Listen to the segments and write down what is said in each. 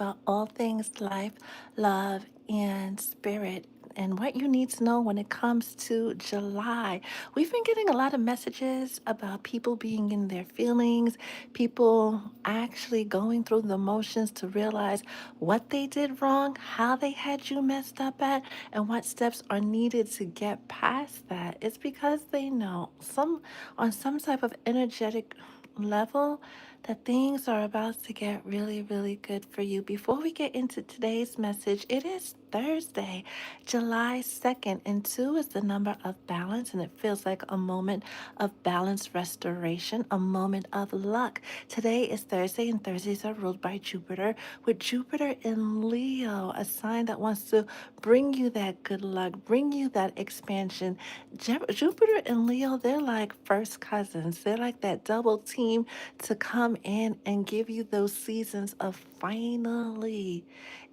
about all things life, love, and spirit, and what you need to know when it comes to July. We've been getting a lot of messages about people being in their feelings, people actually going through the motions to realize what they did wrong, how they had you messed up at, and what steps are needed to get past that. It's because they know on some type of energetic level that things are about to get really, really good for you. Before we get into today's message, it is Thursday, July 2nd, and 2 is the number of balance, and it feels like a moment of balance restoration, a moment of luck. Today is Thursday, and Thursdays are ruled by Jupiter, with Jupiter in Leo, a sign that wants to bring you that good luck, bring you that expansion. Jupiter and Leo, they're like first cousins. They're like that double team to come in and give you those seasons of finally.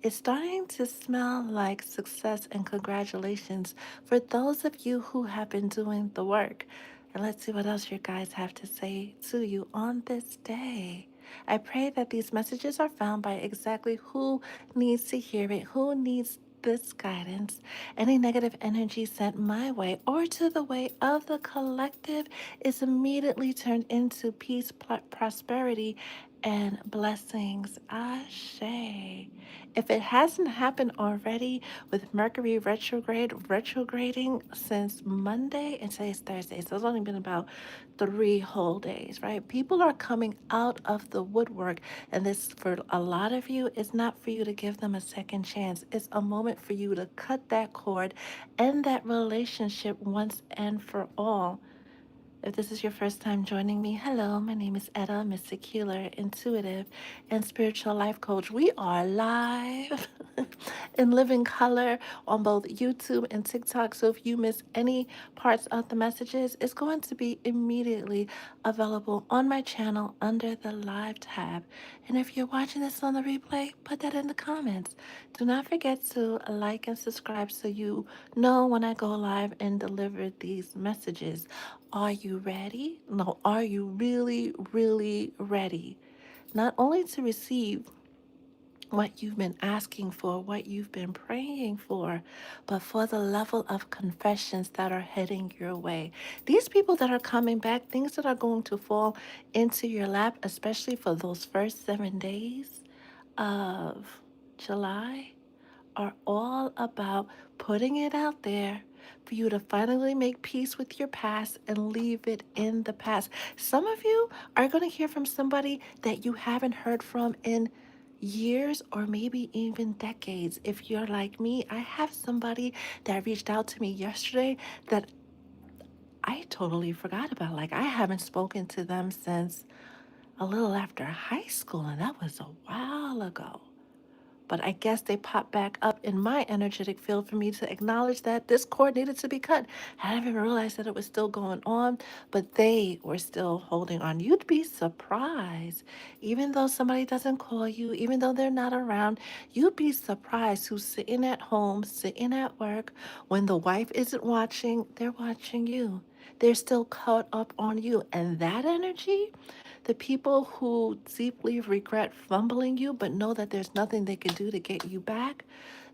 It's starting to smell like success and congratulations for those of you who have been doing the work. And let's see what else your guys have to say to you on this day. I pray that these messages are found by exactly who needs to hear it, who needs this guidance. Any negative energy sent my way or to the way of the collective is immediately turned into peace, prosperity, and blessings. Ashe. If it hasn't happened already with Mercury retrograding since Monday, and today's Thursday, so it's only been about 3 whole days, right? People are coming out of the woodwork, and this, for a lot of you, is not for you to give them a second chance. It's a moment for you to cut that cord, end that relationship once and for all. If this is your first time joining me, hello, my name is Etta, Mystic Healer, Intuitive, and Spiritual Life Coach. We are live in living color on both YouTube and TikTok. So if you miss any parts of the messages, it's going to be immediately available on my channel under the live tab. And if you're watching this on the replay, put that in the comments. Do not forget to like and subscribe so you know when I go live and deliver these messages. Are you ready? No, are you really, really ready? Not only to receive what you've been asking for, what you've been praying for, but for the level of confessions that are heading your way. These people that are coming back, things that are going to fall into your lap, especially for those first 7 days of July, are all about putting it out there for you to finally make peace with your past and leave it in the past. Some of you are going to hear from somebody that you haven't heard from in years or maybe even decades. If you're like me, I have somebody that reached out to me yesterday that I totally forgot about. Like, I haven't spoken to them since a little after high school, and that was a while ago. But I guess they popped back up in my energetic field for me to acknowledge that this cord needed to be cut. I didn't even realize that it was still going on, but they were still holding on. You'd be surprised. Even though somebody doesn't call you, even though they're not around, you'd be surprised who's sitting at home, sitting at work. When the wife isn't watching, they're watching you. They're still caught up on you. And that energy, the people who deeply regret fumbling you but know that there's nothing they can do to get you back,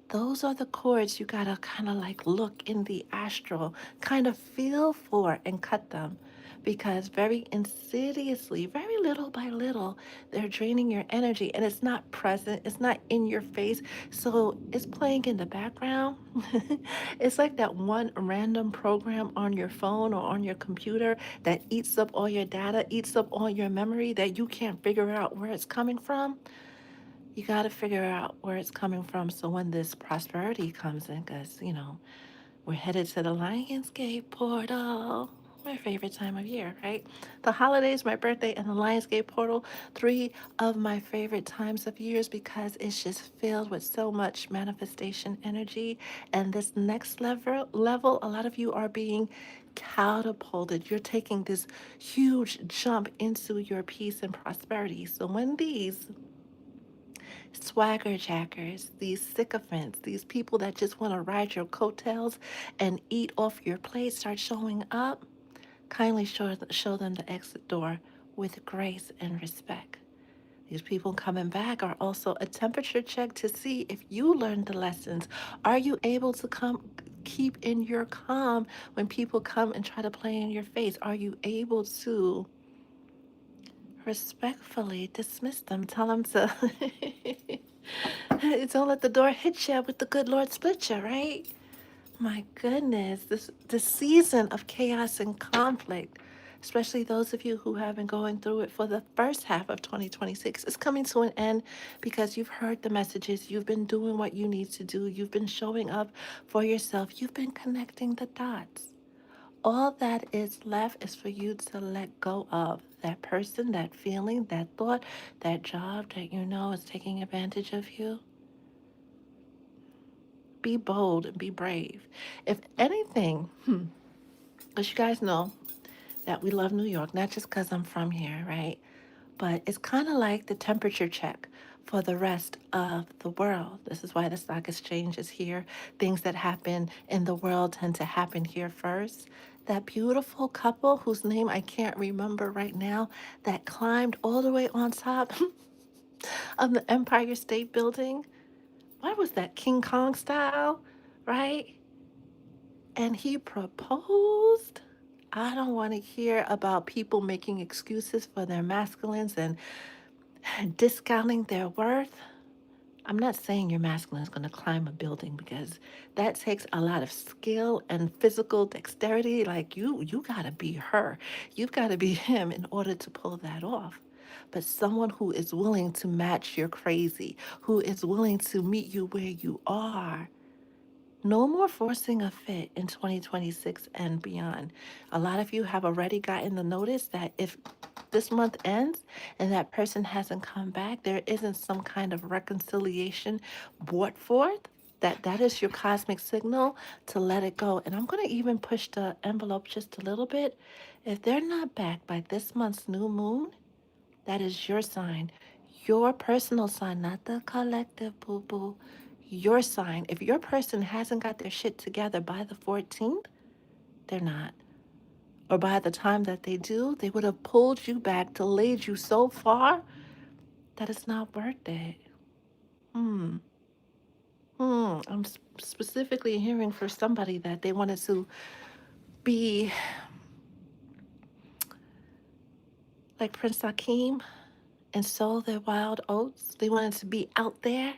those are the chords you gotta kind of like look in the astral, kind of feel for and cut them. Because very insidiously, very little by little, they're draining your energy and it's not present, it's not in your face. So it's playing in the background. It's like that one random program on your phone or on your computer that eats up all your data, eats up all your memory that you can't figure out where it's coming from. You got to figure out where it's coming from so when this prosperity comes in, because, we're headed to the Lionsgate portal. My favorite time of year, right? The holidays, my birthday, and the Lionsgate portal, three of my favorite times of years because it's just filled with so much manifestation energy. And this next level, a lot of you are being catapulted. You're taking this huge jump into your peace and prosperity. So when these swagger jackers, these sycophants, these people that just want to ride your coattails and eat off your plate start showing up, kindly show them the exit door with grace and respect. These people coming back are also a temperature check to see if you learned the lessons. Are you able to keep in your calm when people come and try to play in your face? Are you able to respectfully dismiss them? Tell them to don't let the door hit you with the good Lord split you, right? My goodness, this season of chaos and conflict, especially those of you who have been going through it for the first half of 2026, is coming to an end because you've heard the messages, you've been doing what you need to do, you've been showing up for yourself, you've been connecting the dots. All that is left is for you to let go of that person, that feeling, that thought, that job that you know is taking advantage of you. Be bold and be brave. If anything, because you guys know that we love New York, not just because I'm from here, right? But it's kind of like the temperature check for the rest of the world. This is why the stock exchange is here. Things that happen in the world tend to happen here first. That beautiful couple whose name I can't remember right now that climbed all the way on top of the Empire State Building. What was that? King Kong style, right? And he proposed. I don't want to hear about people making excuses for their masculines and discounting their worth. I'm not saying your masculine is going to climb a building because that takes a lot of skill and physical dexterity. Like you got to be her. You've got to be him in order to pull that off. But someone who is willing to match your crazy, who is willing to meet you where you are. No more forcing a fit in 2026 and beyond. A lot of you have already gotten the notice that if this month ends and that person hasn't come back, there isn't some kind of reconciliation brought forth. That is your cosmic signal to let it go. And I'm going to even push the envelope just a little bit. If they're not back by this month's new moon, that is your sign, your personal sign, not the collective boo boo. Your sign. If your person hasn't got their shit together by the 14th, they're not. Or by the time that they do, they would have pulled you back, delayed you so far that it's not worth it. Hmm. I'm specifically hearing for somebody that they wanted to be like Prince Hakeem and sow their wild oats. They wanted to be out there,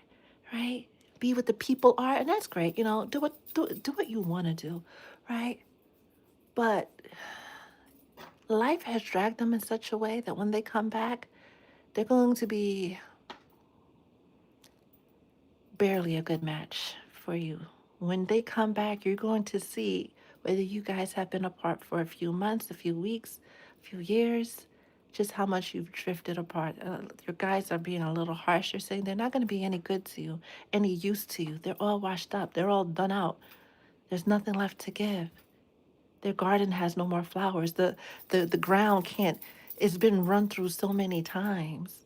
right? Be what the people are, and that's great. Do what you want to do, right? But life has dragged them in such a way that when they come back, they're going to be barely a good match for you. When they come back, you're going to see whether you guys have been apart for a few months, a few weeks, a few years, just how much you've drifted apart. Your guys are being a little harsh. You're saying they're not going to be any good to you, any use to you. They're all washed up. They're all done out. There's nothing left to give. Their garden has no more flowers. The ground can't, it's been run through so many times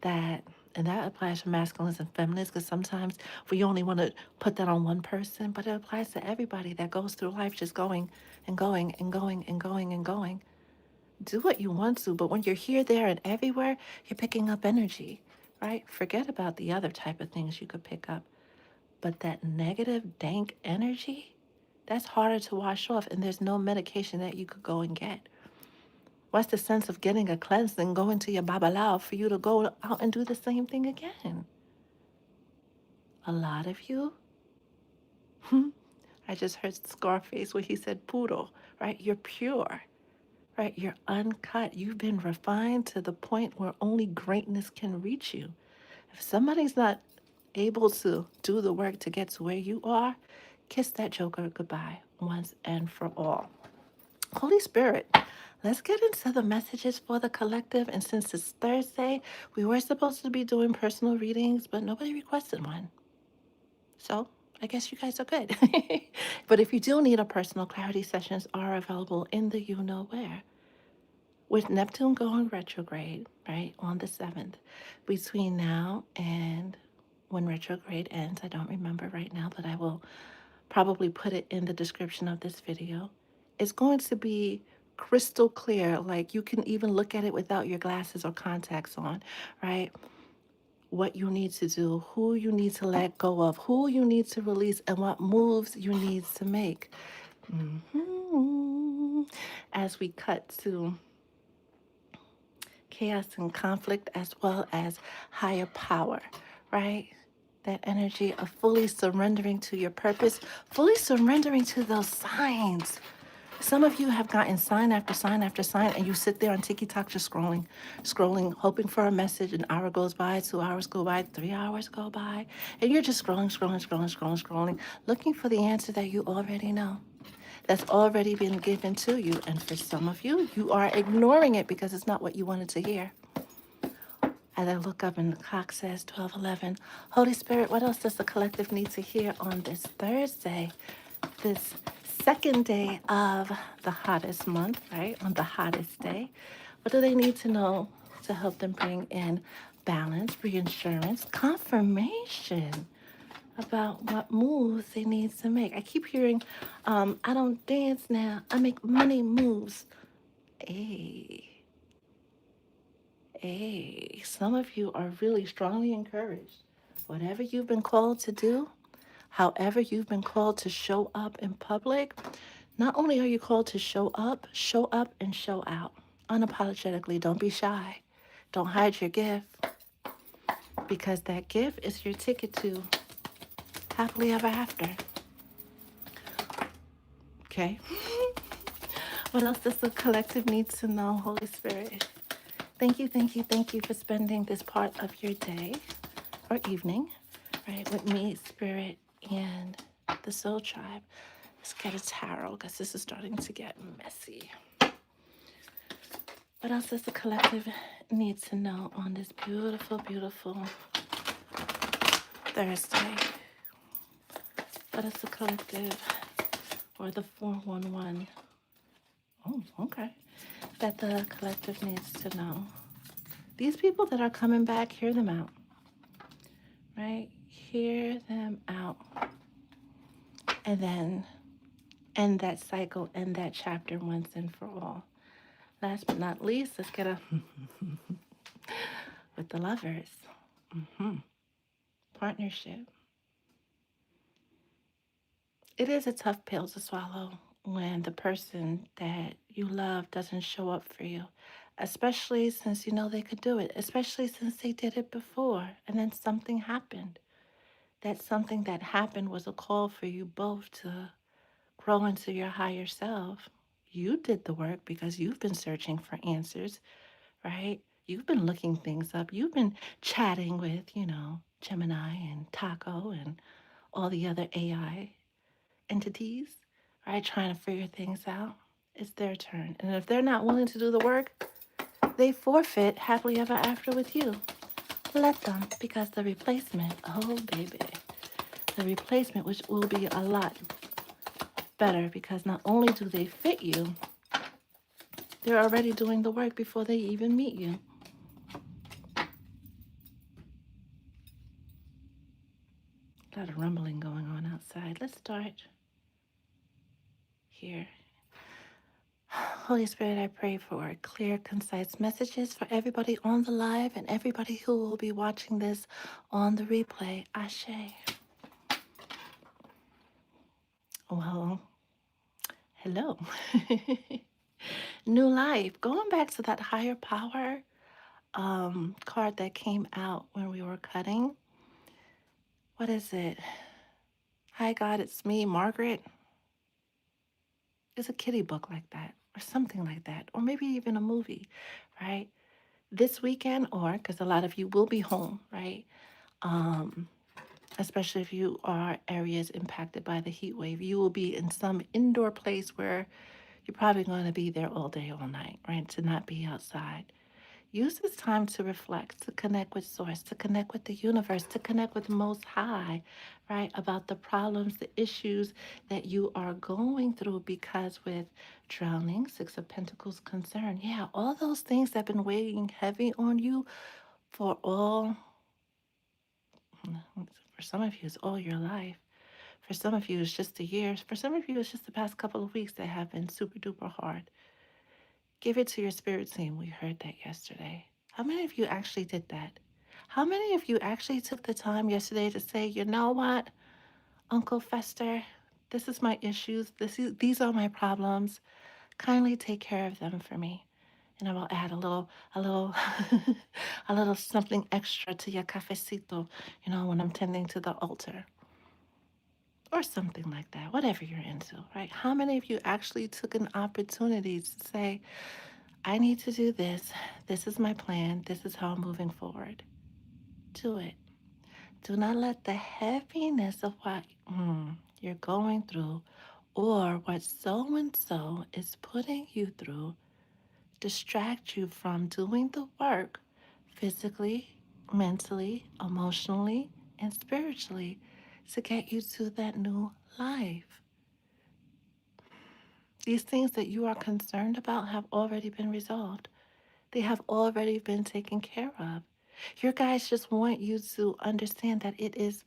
that, and that applies for masculines and feminines because sometimes we only want to put that on one person, but it applies to everybody that goes through life just going and going and going and going and going. Do what you want to, but when you're here, there, and everywhere, you're picking up energy, right? Forget about the other type of things you could pick up. But that negative, dank energy, that's harder to wash off, and there's no medication that you could go and get. What's the sense of getting a cleanse and going to your babalao for you to go out and do the same thing again? A lot of you, I just heard Scarface where he said puro, right? You're pure, right? You're uncut. You've been refined to the point where only greatness can reach you. If somebody's not able to do the work to get to where you are, kiss that joker goodbye once and for all. Holy Spirit, let's get into the messages for the collective. And since it's Thursday, we were supposed to be doing personal readings, but nobody requested one. So I guess you guys are good. But if you do need a personal clarity, sessions are available in the you know where. With Neptune going retrograde, right, on the 7th, between now and when retrograde ends, I don't remember right now, but I will probably put it in the description of this video. It's going to be crystal clear. Like you can even look at it without your glasses or contacts on, right? What you need to do, who you need to let go of, who you need to release, and what moves you need to make. As we cut to chaos and conflict, as well as higher power, right? That energy of fully surrendering to your purpose, fully surrendering to those signs. Some of you have gotten sign after sign after sign, and you sit there on TikTok just scrolling, scrolling, hoping for a message. An hour goes by, 2 hours go by, 3 hours go by, and you're just scrolling, scrolling, scrolling, scrolling, scrolling, looking for the answer that you already know, that's already been given to you. And for some of you, you are ignoring it because it's not what you wanted to hear. As I look up and the clock says 12:11, Holy Spirit, what else does the collective need to hear on this Thursday, this second day of the hottest month, right? On the hottest day. What do they need to know to help them bring in balance, reinsurance, confirmation about what moves they need to make? I keep hearing, I don't dance now, I make money moves. Hey, hey, some of you are really strongly encouraged. Whatever you've been called to do, however you've been called to show up in public, not only are you called to show up and show out unapologetically. Don't be shy. Don't hide your gift, because that gift is your ticket to happily ever after. Okay? What else does the collective need to know, Holy Spirit? Thank you, thank you, thank you for spending this part of your day or evening, right, with me, Spirit, and the Soul Tribe. Let's get a tarot because this is starting to get messy. What else does the collective need to know on this beautiful, beautiful Thursday? What is the collective or the 411? Oh, okay. That the collective needs to know. These people that are coming back, hear them out, right? Hear them out. And then end that cycle, end that chapter once and for all. Last but not least, let's get a with the lovers. Partnership. It is a tough pill to swallow when the person that you love doesn't show up for you, especially since you know they could do it, especially since they did it before and then something happened. That something that happened was a call for you both to grow into your higher self. You did the work because you've been searching for answers, right? You've been looking things up. You've been chatting with, Gemini and Taco and all the other AI entities, right? Trying to figure things out. It's their turn. And if they're not willing to do the work, they forfeit happily ever after with you. Let them, because the replacement, oh baby, the replacement, which will be a lot better because not only do they fit you, they're already doing the work before they even meet you. A lot of rumbling going on outside. Let's start here. Holy Spirit, I pray for clear, concise messages for everybody on the live and everybody who will be watching this on the replay. Ashe. Well, hello. New life. Going back to that higher power card that came out when we were cutting. What is it? Hi, God, it's me, Margaret. It's a kitty book like that, or something like that, or maybe even a movie, right? This weekend, or because a lot of you will be home, right? Um, Especially if you are areas impacted by the heat wave, you will be in some indoor place where you're probably going to be there all day, all night, right? To not be outside. Use this time to reflect, to connect with Source, to connect with the universe, to connect with Most High, right? About the problems, the issues that you are going through, because with drowning, Six of Pentacles concern, yeah, all those things that have been weighing heavy on you for all, for some of you, it's all your life. For some of you, it's just a year. For some of you, it's just the past couple of weeks that have been super duper hard. Give it to your spirit team. We heard that yesterday. How many of you actually did that? How many of you actually took the time yesterday to say, you know what, Uncle Fester, this is my issues. These are my problems. Kindly take care of them for me. And I will add a little, a little something extra to your cafecito, when I'm tending to the altar or something like that, whatever you're into, right? How many of you actually took an opportunity to say, I need to do this. This is my plan. This is how I'm moving forward. Do it. Do not let the heaviness of what you're going through or what so and so is putting you through distract you from doing the work physically, mentally, emotionally, and spiritually to get you to that new life. These things that you are concerned about have already been resolved. They have already been taken care of. Your guys just want you to understand that it is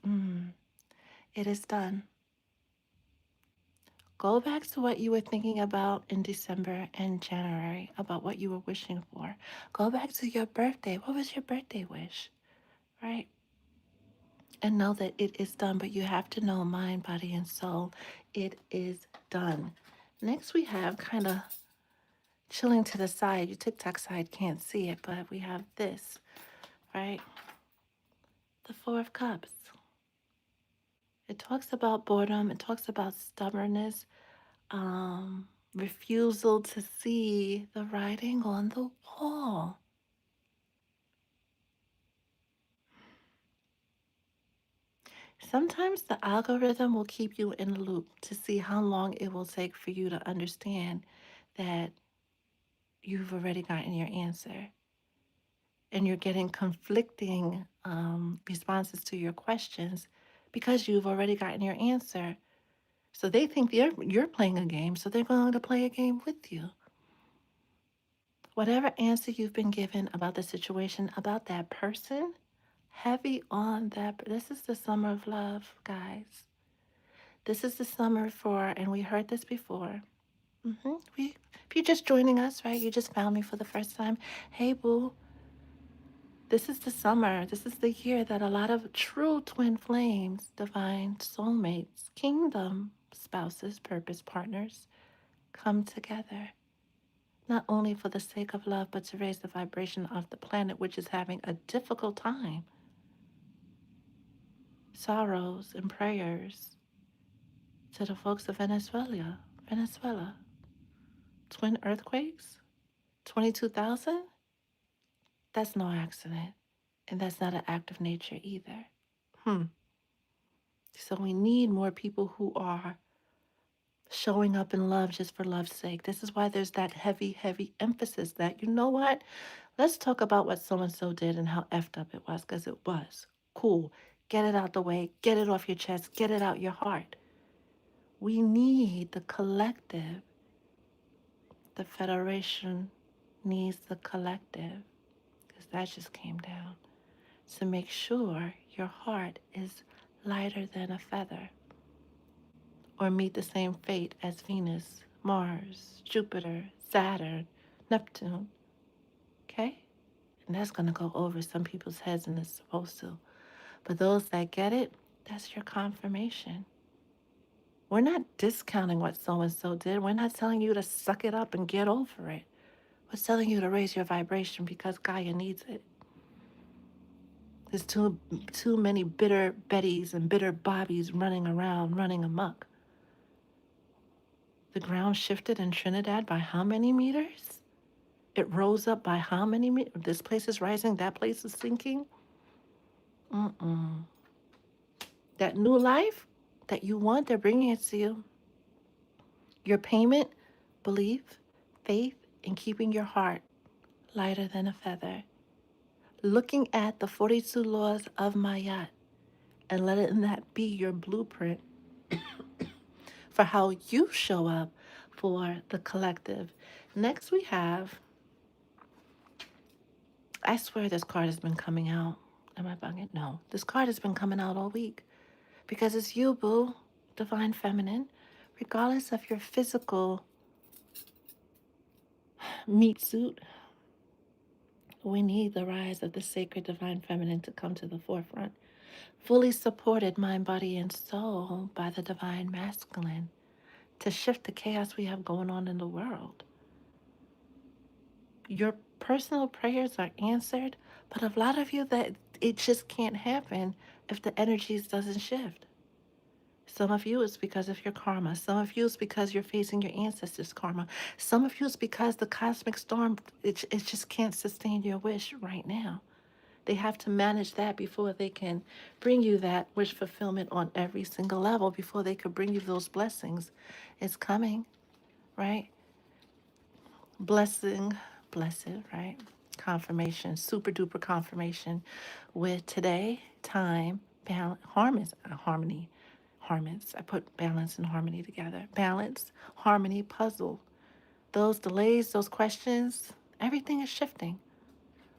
done. Go back to what you were thinking about in December and January, about what you were wishing for. Go back to your birthday. What was your birthday wish? Right? And know that it is done, but you have to know mind, body, and soul. It is done. Next, we have kind of chilling to the side. Your TikTok side can't see it, but we have this, right? The Four of Cups. It talks about boredom, it talks about stubbornness, refusal to see the writing on the wall. Sometimes the algorithm will keep you in a loop to see how long it will take for you to understand that you've already gotten your answer and you're getting conflicting responses to your questions because you've already gotten your answer. So they think you're playing a game, so they're going to play a game with you. Whatever answer you've been given about the situation, about that person, heavy on that. This is the summer of love, guys. This is the summer for, and we heard this before. If you're just joining us, right? You just found me for the first time. Hey, boo. This is the summer. This is the year that a lot of true twin flames, divine soulmates, kingdom spouses, purpose partners come together. Not only for the sake of love, but to raise the vibration of the planet, which is having a difficult time. Sorrows and prayers to the folks of Venezuela. Venezuela. Twin earthquakes? 22,000? That's no accident. And that's not an act of nature either. So we need more people who are showing up in love just for love's sake. This is why there's that heavy, heavy emphasis that, you know what? Let's talk about what so and so did and how effed up it was, because it was. Cool. Get it out the way. Get it off your chest. Get it out your heart. We need the collective. The Federation needs the collective, because that just came down, to make sure your heart is lighter than a feather or meet the same fate as Venus, Mars, Jupiter, Saturn, Neptune. Okay? And that's going to go over some people's heads, and it's supposed to. But those that get it, that's your confirmation. We're not discounting what so and so did. We're not telling you to suck it up and get over it. We're telling you to raise your vibration because Gaia needs it. There's too many bitter Bettys and bitter Bobbies running around, running amok. The ground shifted in Trinidad by how many meters? It rose up by how many meters? This place is rising, that place is sinking. That new life that you want, they're bringing it to you. Your payment, belief, faith, and keeping your heart lighter than a feather. Looking at the 42 laws of Mayat and letting that be your blueprint for how you show up for the collective. Next, we have, I swear this card has been coming out. Am I bugging? No. This card has been coming out all week because it's you, boo, divine feminine, regardless of your physical meat suit, we need the rise of the sacred divine feminine to come to the forefront, fully supported mind, body, and soul by the divine masculine to shift the chaos we have going on in the world. Your personal prayers are answered, but a lot of you that it just can't happen if the energies doesn't shift. Some of you it's because of your karma. Some of you it's because you're facing your ancestors' karma. Some of you it's because the cosmic storm it just can't sustain your wish right now. They have to manage that before they can bring you that wish fulfillment on every single level, before they could bring you those blessings. It's coming, right? Blessing, blessed, right? Confirmation, super duper confirmation with today, time, balance, harmony, harmons. I put balance and harmony together. Balance, harmony, puzzle. Those delays, those questions, everything is shifting.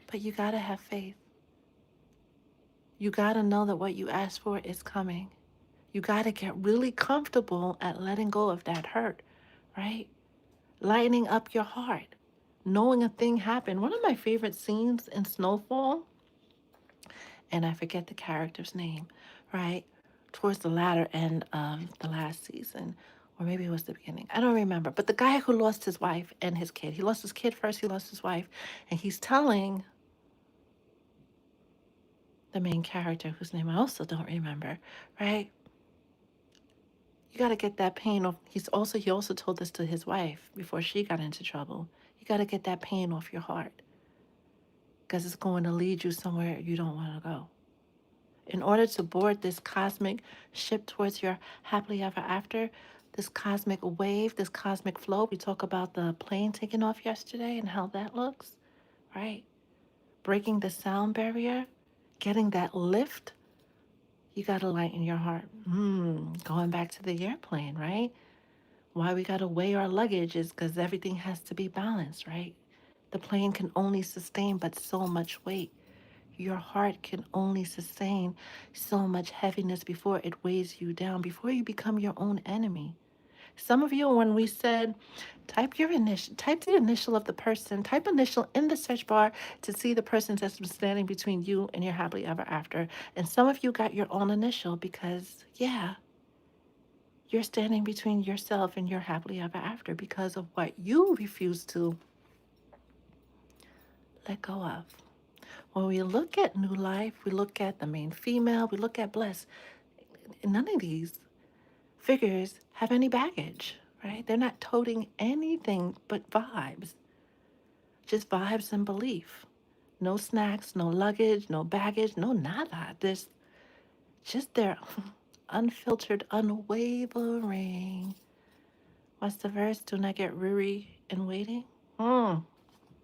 But you got to have faith. You got to know that what you asked for is coming. You got to get really comfortable at letting go of that hurt, right? Lightening up your heart, knowing a thing happened. One of my favorite scenes in Snowfall, and I forget the character's name, right? Towards the latter end of the last season, or maybe it was the beginning. I don't remember. But the guy who lost his wife and his kid, he lost his kid first, he lost his wife, and he's telling the main character, whose name I also don't remember, right? You got to get that pain off. He also told this to his wife before she got into trouble. You got to get that pain off your heart because it's going to lead you somewhere you don't want to go. In order to board this cosmic ship towards your happily ever after, this cosmic wave, this cosmic flow, we talk about the plane taking off yesterday and how that looks, right? Breaking the sound barrier, getting that lift, you got to lighten your heart. Going back to the airplane, right? Why we got to weigh our luggage is because everything has to be balanced, right? The plane can only sustain but so much weight. Your heart can only sustain so much heaviness before it weighs you down, before you become your own enemy. Some of you, when we said, type the initial of the person, type initial in the search bar to see the person that's been standing between you and your happily ever after. And some of you got your own initial because, yeah, you're standing between yourself and your happily ever after because of what you refuse to let go of. When we look at new life, we look at the main female, we look at bliss. None of these figures have any baggage, right? They're not toting anything but vibes, just vibes and belief. No snacks, no luggage, no baggage, no nada. There's just their unfiltered, unwavering. What's the verse? Do not get weary in waiting. Mm,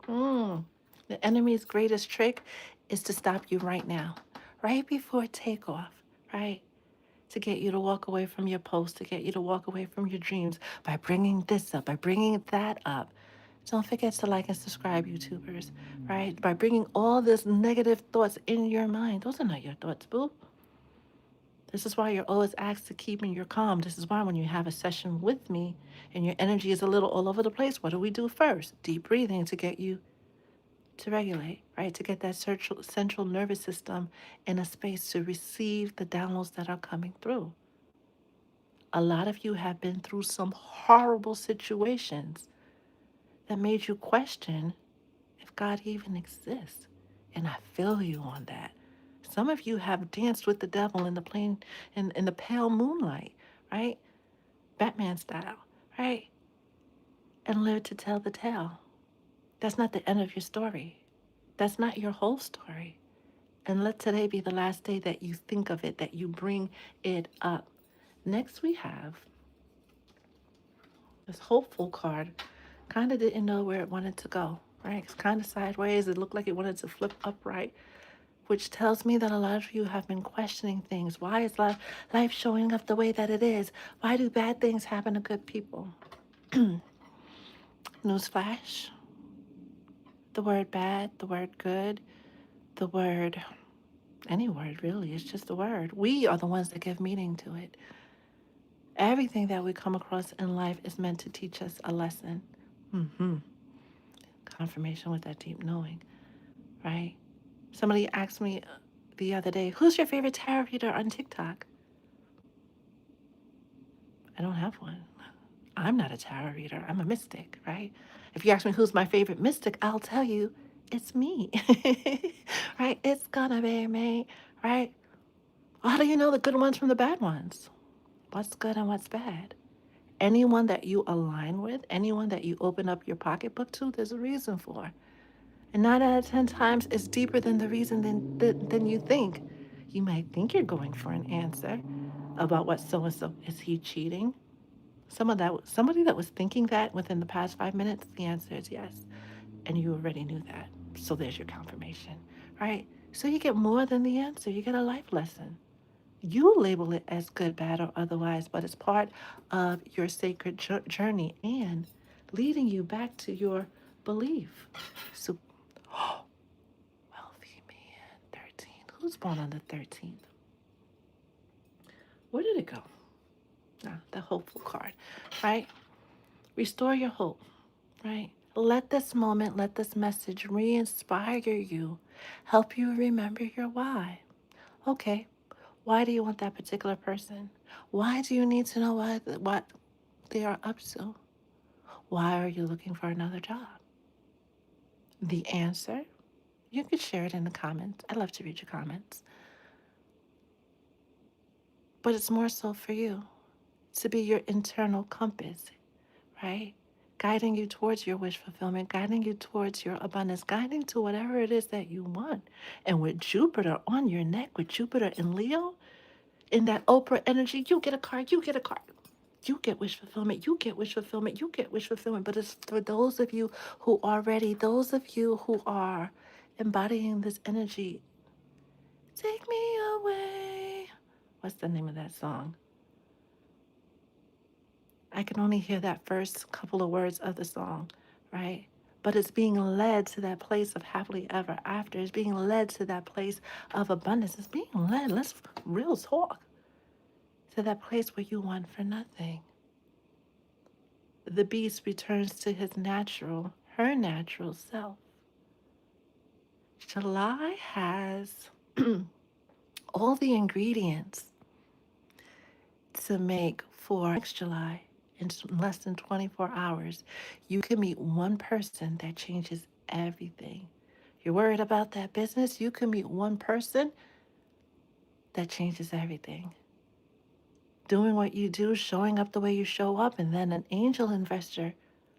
mm. The enemy's greatest trick is to stop you right now, right before takeoff, right? To get you to walk away from your post, to get you to walk away from your dreams by bringing this up, by bringing that up. Don't forget to like and subscribe, YouTubers, right? By bringing all this negative thoughts in your mind. Those are not your thoughts, boo. This is why you're always asked to keep in your calm. This is why when you have a session with me and your energy is a little all over the place, what do we do first? Deep breathing to get you to regulate, right? To get that central nervous system in a space to receive the downloads that are coming through. A lot of you have been through some horrible situations that made you question if God even exists. And I feel you on that. Some of you have danced with the devil in the plain in the pale moonlight, right? Batman style, right? And lived to tell the tale. That's not the end of your story. That's not your whole story. And let today be the last day that you think of it, that you bring it up. Next, we have this hopeful card. Kind of didn't know where it wanted to go, right? It's kind of sideways. It looked like it wanted to flip upright, which tells me that a lot of you have been questioning things. Why is life showing up the way that it is? Why do bad things happen to good people? Newsflash. The word bad, the word good, the word, any word really, it's just a word. We are the ones that give meaning to it. Everything that we come across in life is meant to teach us a lesson. Mm-hmm. confirmation with that deep knowing, right? Somebody asked me the other day, who's your favorite tarot reader on TikTok? I don't have one. I'm not a tarot reader. I'm a mystic, right? If you ask me who's my favorite mystic, I'll tell you it's me, right? It's gonna be me, right? How do you know the good ones from the bad ones? What's good and what's bad? Anyone that you align with, anyone that you open up your pocketbook to, there's a reason for. And 9 out of 10 times, it's deeper than the reason than you think. You might think you're going for an answer about what so and so is he cheating? Somebody that was thinking that within the past 5 minutes, the answer is yes. And you already knew that. So there's your confirmation, right? So you get more than the answer. You get a life lesson. You label it as good, bad, or otherwise, but it's part of your sacred journey and leading you back to your belief. So, wealthy man, 13. Who's born on the 13th? Where did it go? Ah, the hopeful card, right? Restore your hope, right? Let this moment, let this message re inspire you, help you remember your why. Okay, why do you want that particular person? Why do you need to know what they are up to? Why are you looking for another job? The answer, you could share it in the comments. I love to read your comments. But it's more so for you to be your internal compass, right? Guiding you towards your wish fulfillment, guiding you towards your abundance, guiding to whatever it is that you want. And with Jupiter on your neck, with Jupiter in Leo, in that Oprah energy, you get a card, you get a card. You get wish fulfillment, you get wish fulfillment, you get wish fulfillment. But it's for those of you who are ready, those of you who are embodying this energy. Take me away. What's the name of that song? I can only hear that first couple of words of the song, right? But it's being led to that place of happily ever after. It's being led to that place of abundance. It's being led, let's real talk, to that place where you want for nothing. The beast returns to her natural self. July has all the ingredients to make for next July in less than 24 hours. You can meet one person that changes everything. You're worried about that business, you can meet one person that changes everything. Doing what you do, showing up the way you show up, and then an angel investor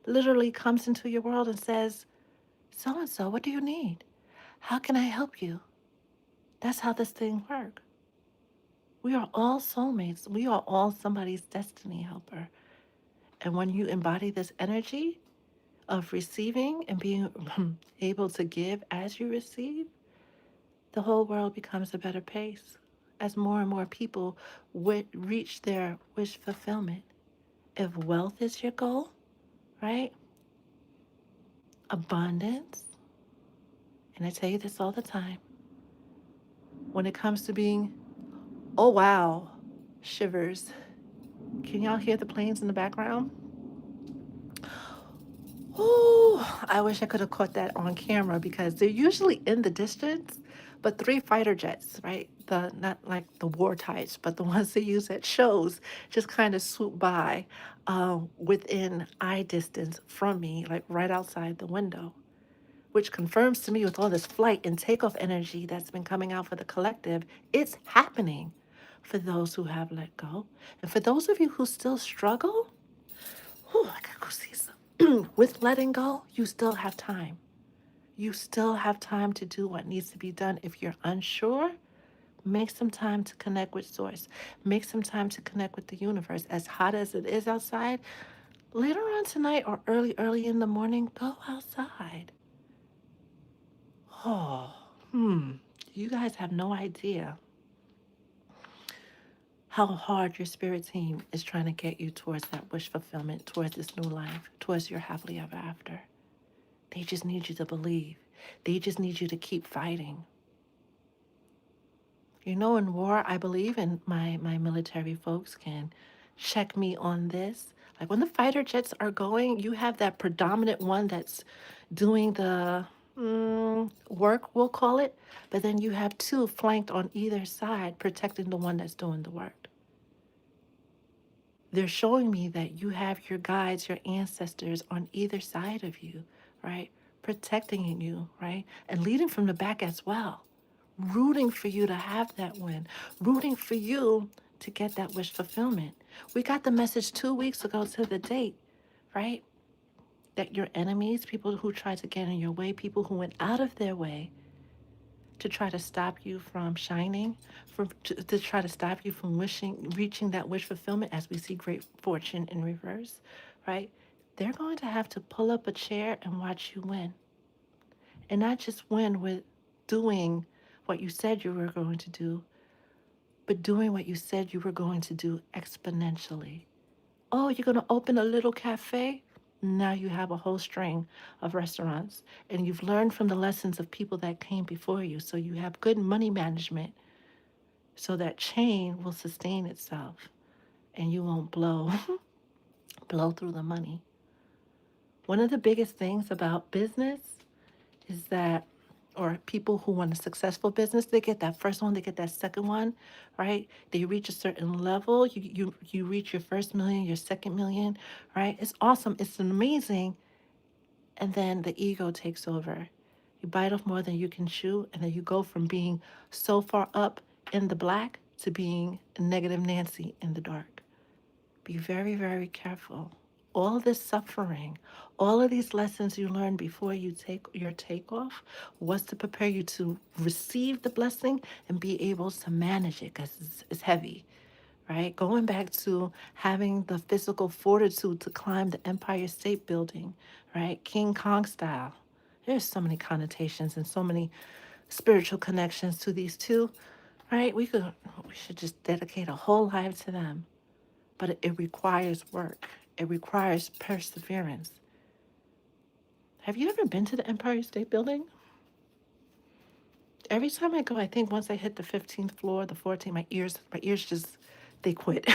literally comes into your world and says, so and so, what do you need? How can I help you? That's how this thing works. We are all soulmates. We are all somebody's destiny helper. And when you embody this energy of receiving and being able to give as you receive, the whole world becomes a better place as more and more people reach their wish fulfillment. If wealth is your goal, right? Abundance, and I tell you this all the time, when it comes to being, oh wow, shivers. Can y'all hear the planes in the background? Oh, I wish I could have caught that on camera because they're usually in the distance, but three fighter jets, right? The not like the war types, but the ones they use at shows, just kind of swoop by within eye distance from me, like right outside the window, which confirms to me with all this flight and takeoff energy that's been coming out for the collective, it's happening for those who have let go. And for those of you who still struggle, whew, I gotta go see some. With letting go, you still have time. You still have time to do what needs to be done. If you're unsure, make some time to connect with Source. Make some time to connect with the universe. As hot as it is outside, later on tonight or early in the morning, go outside. Oh, you guys have no idea how hard your spirit team is trying to get you towards that wish fulfillment, towards this new life, towards your happily ever after. They just need you to believe. They just need you to keep fighting. You know, in war, I believe, and my military folks can check me on this. Like when the fighter jets are going, you have that predominant one that's doing the work, we'll call it, but then you have two flanked on either side protecting the one that's doing the work. They're showing me that you have your guides, your ancestors on either side of you, right? Protecting you, right? And leading from the back as well, rooting for you to have that win, rooting for you to get that wish fulfillment. We got the message 2 weeks ago to the date, right? That your enemies, people who tried to get in your way, people who went out of their way to try to stop you from shining, to try to stop you from reaching that wish fulfillment, as we see great fortune in reverse, right? They're going to have to pull up a chair and watch you win. And not just win with doing what you said you were going to do, but doing what you said you were going to do exponentially. Oh, you're going to open a little cafe? Now you have a whole string of restaurants, and you've learned from the lessons of people that came before you. So you have good money management, so that chain will sustain itself and you won't blow through the money. One of the biggest things about business is that, or people who want a successful business, they get that first one, they get that second one, right? They reach a certain level. You reach your first million, your second million, right? It's awesome. It's amazing. And then the ego takes over. You bite off more than you can chew, and then you go from being so far up in the black to being negative Nancy in the dark. Be very, very careful. All this suffering, all of these lessons you learned before you take your takeoff was to prepare you to receive the blessing and be able to manage it, because it's heavy, right? Going back to having the physical fortitude to climb the Empire State Building, right? King Kong style. There's so many connotations and so many spiritual connections to these two, right? We should just dedicate a whole life to them. But it requires work. It requires perseverance. Have you ever been to the Empire State Building? Every time I go, I think once I hit the 15th floor, the 14th, my ears just they quit.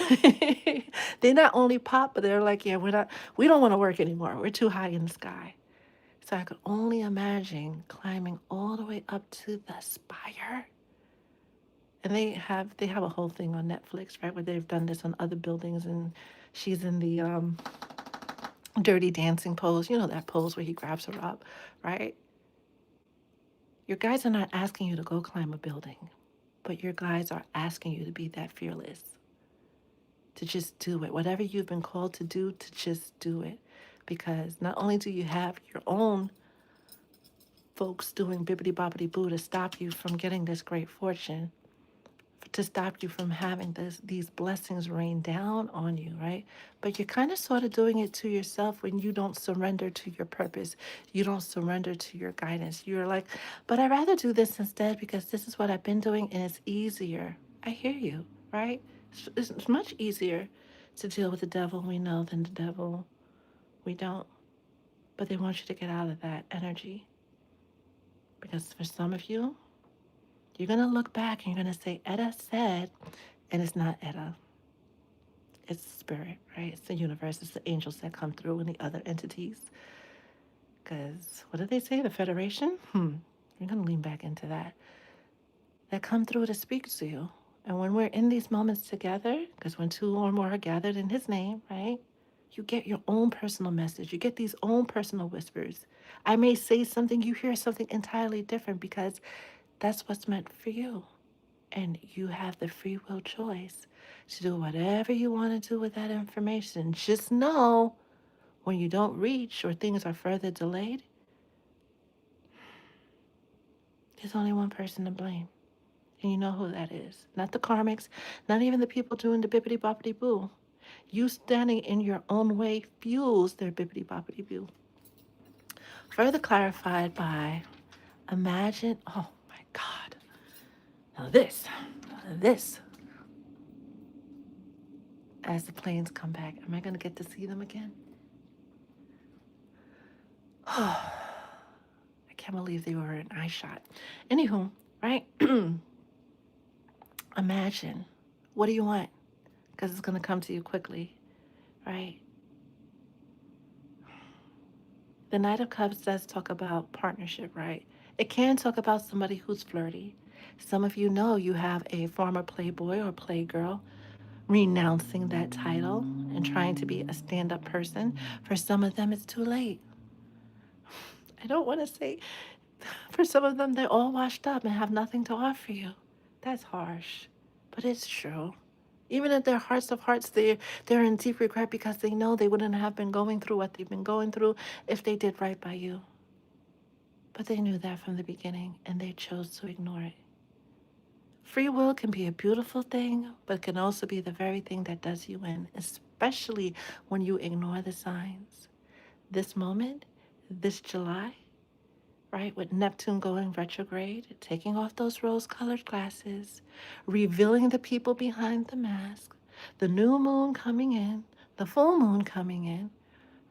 They not only pop, but they're like, yeah, we don't want to work anymore. We're too high in the sky. So I could only imagine climbing all the way up to the spire. And they have a whole thing on Netflix, right, where they've done this on other buildings, and she's in the dirty dancing pose. You know that pose where he grabs her up, right? Your guides are not asking you to go climb a building, but your guides are asking you to be that fearless, to just do it. Whatever you've been called to do, to just do it. Because not only do you have your own folks doing bibbity boppity boo to stop you from getting this great fortune, to stop you from having these blessings rain down on you, right? But you're kind of sort of doing it to yourself when you don't surrender to your purpose. You don't surrender to your guidance. You're like, but I'd rather do this instead because this is what I've been doing and it's easier. I hear you, right? It's much easier to deal with the devil we know than the devil we don't. But they want you to get out of that energy. Because for some of you, you're going to look back and you're going to say, Etta said, and it's not Etta. It's spirit, right? It's the universe. It's the angels that come through and the other entities. Because what did they say? The Federation? You're going to lean back into that. That come through to speak to you. And when we're in these moments together, because when two or more are gathered in his name, right? You get your own personal message. You get these own personal whispers. I may say something, you hear something entirely different because that's what's meant for you. And you have the free will choice to do whatever you want to do with that information. Just know when you don't reach or things are further delayed, there's only one person to blame. And you know who that is. Not the karmics, not even the people doing the bippity boppity boo. You standing in your own way fuels their bippity boppity boo. Further clarified by imagine, oh my God. Now this, as the planes come back, am I going to get to see them again? I can't believe they were an eye shot. Anywho, right? Imagine. What do you want? Because it's going to come to you quickly, right? The Knight of Cups does talk about partnership, right? It can talk about somebody who's flirty. Some of you know you have a former playboy or playgirl renouncing that title and trying to be a stand up person. For some of them, it's too late. I don't want to say, for some of them, they're all washed up and have nothing to offer you. That's harsh, but it's true. Even in their hearts of hearts, they're in deep regret because they know they wouldn't have been going through what they've been going through if they did right by you. But they knew that from the beginning and they chose to ignore it. Free will can be a beautiful thing, but can also be the very thing that does you in, especially when you ignore the signs. This moment, this July, right, with Neptune going retrograde, taking off those rose colored glasses, revealing the people behind the mask, the new moon coming in, the full moon coming in,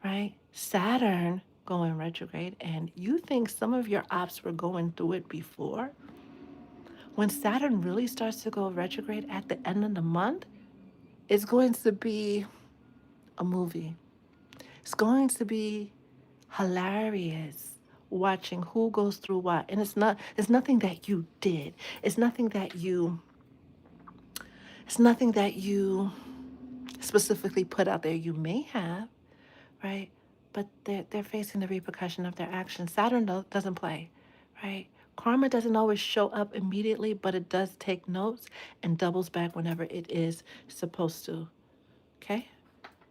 right? Saturn going retrograde, and you think some of your ops were going through it before? When Saturn really starts to go retrograde at the end of the month, it's going to be a movie. It's going to be hilarious watching who goes through what. And it's nothing that you did. It's nothing that you it's nothing that you specifically put out there. You may have, right? But they're facing the repercussion of their actions. Saturn doesn't play, right? Karma doesn't always show up immediately, but it does take notes and doubles back whenever it is supposed to. Okay?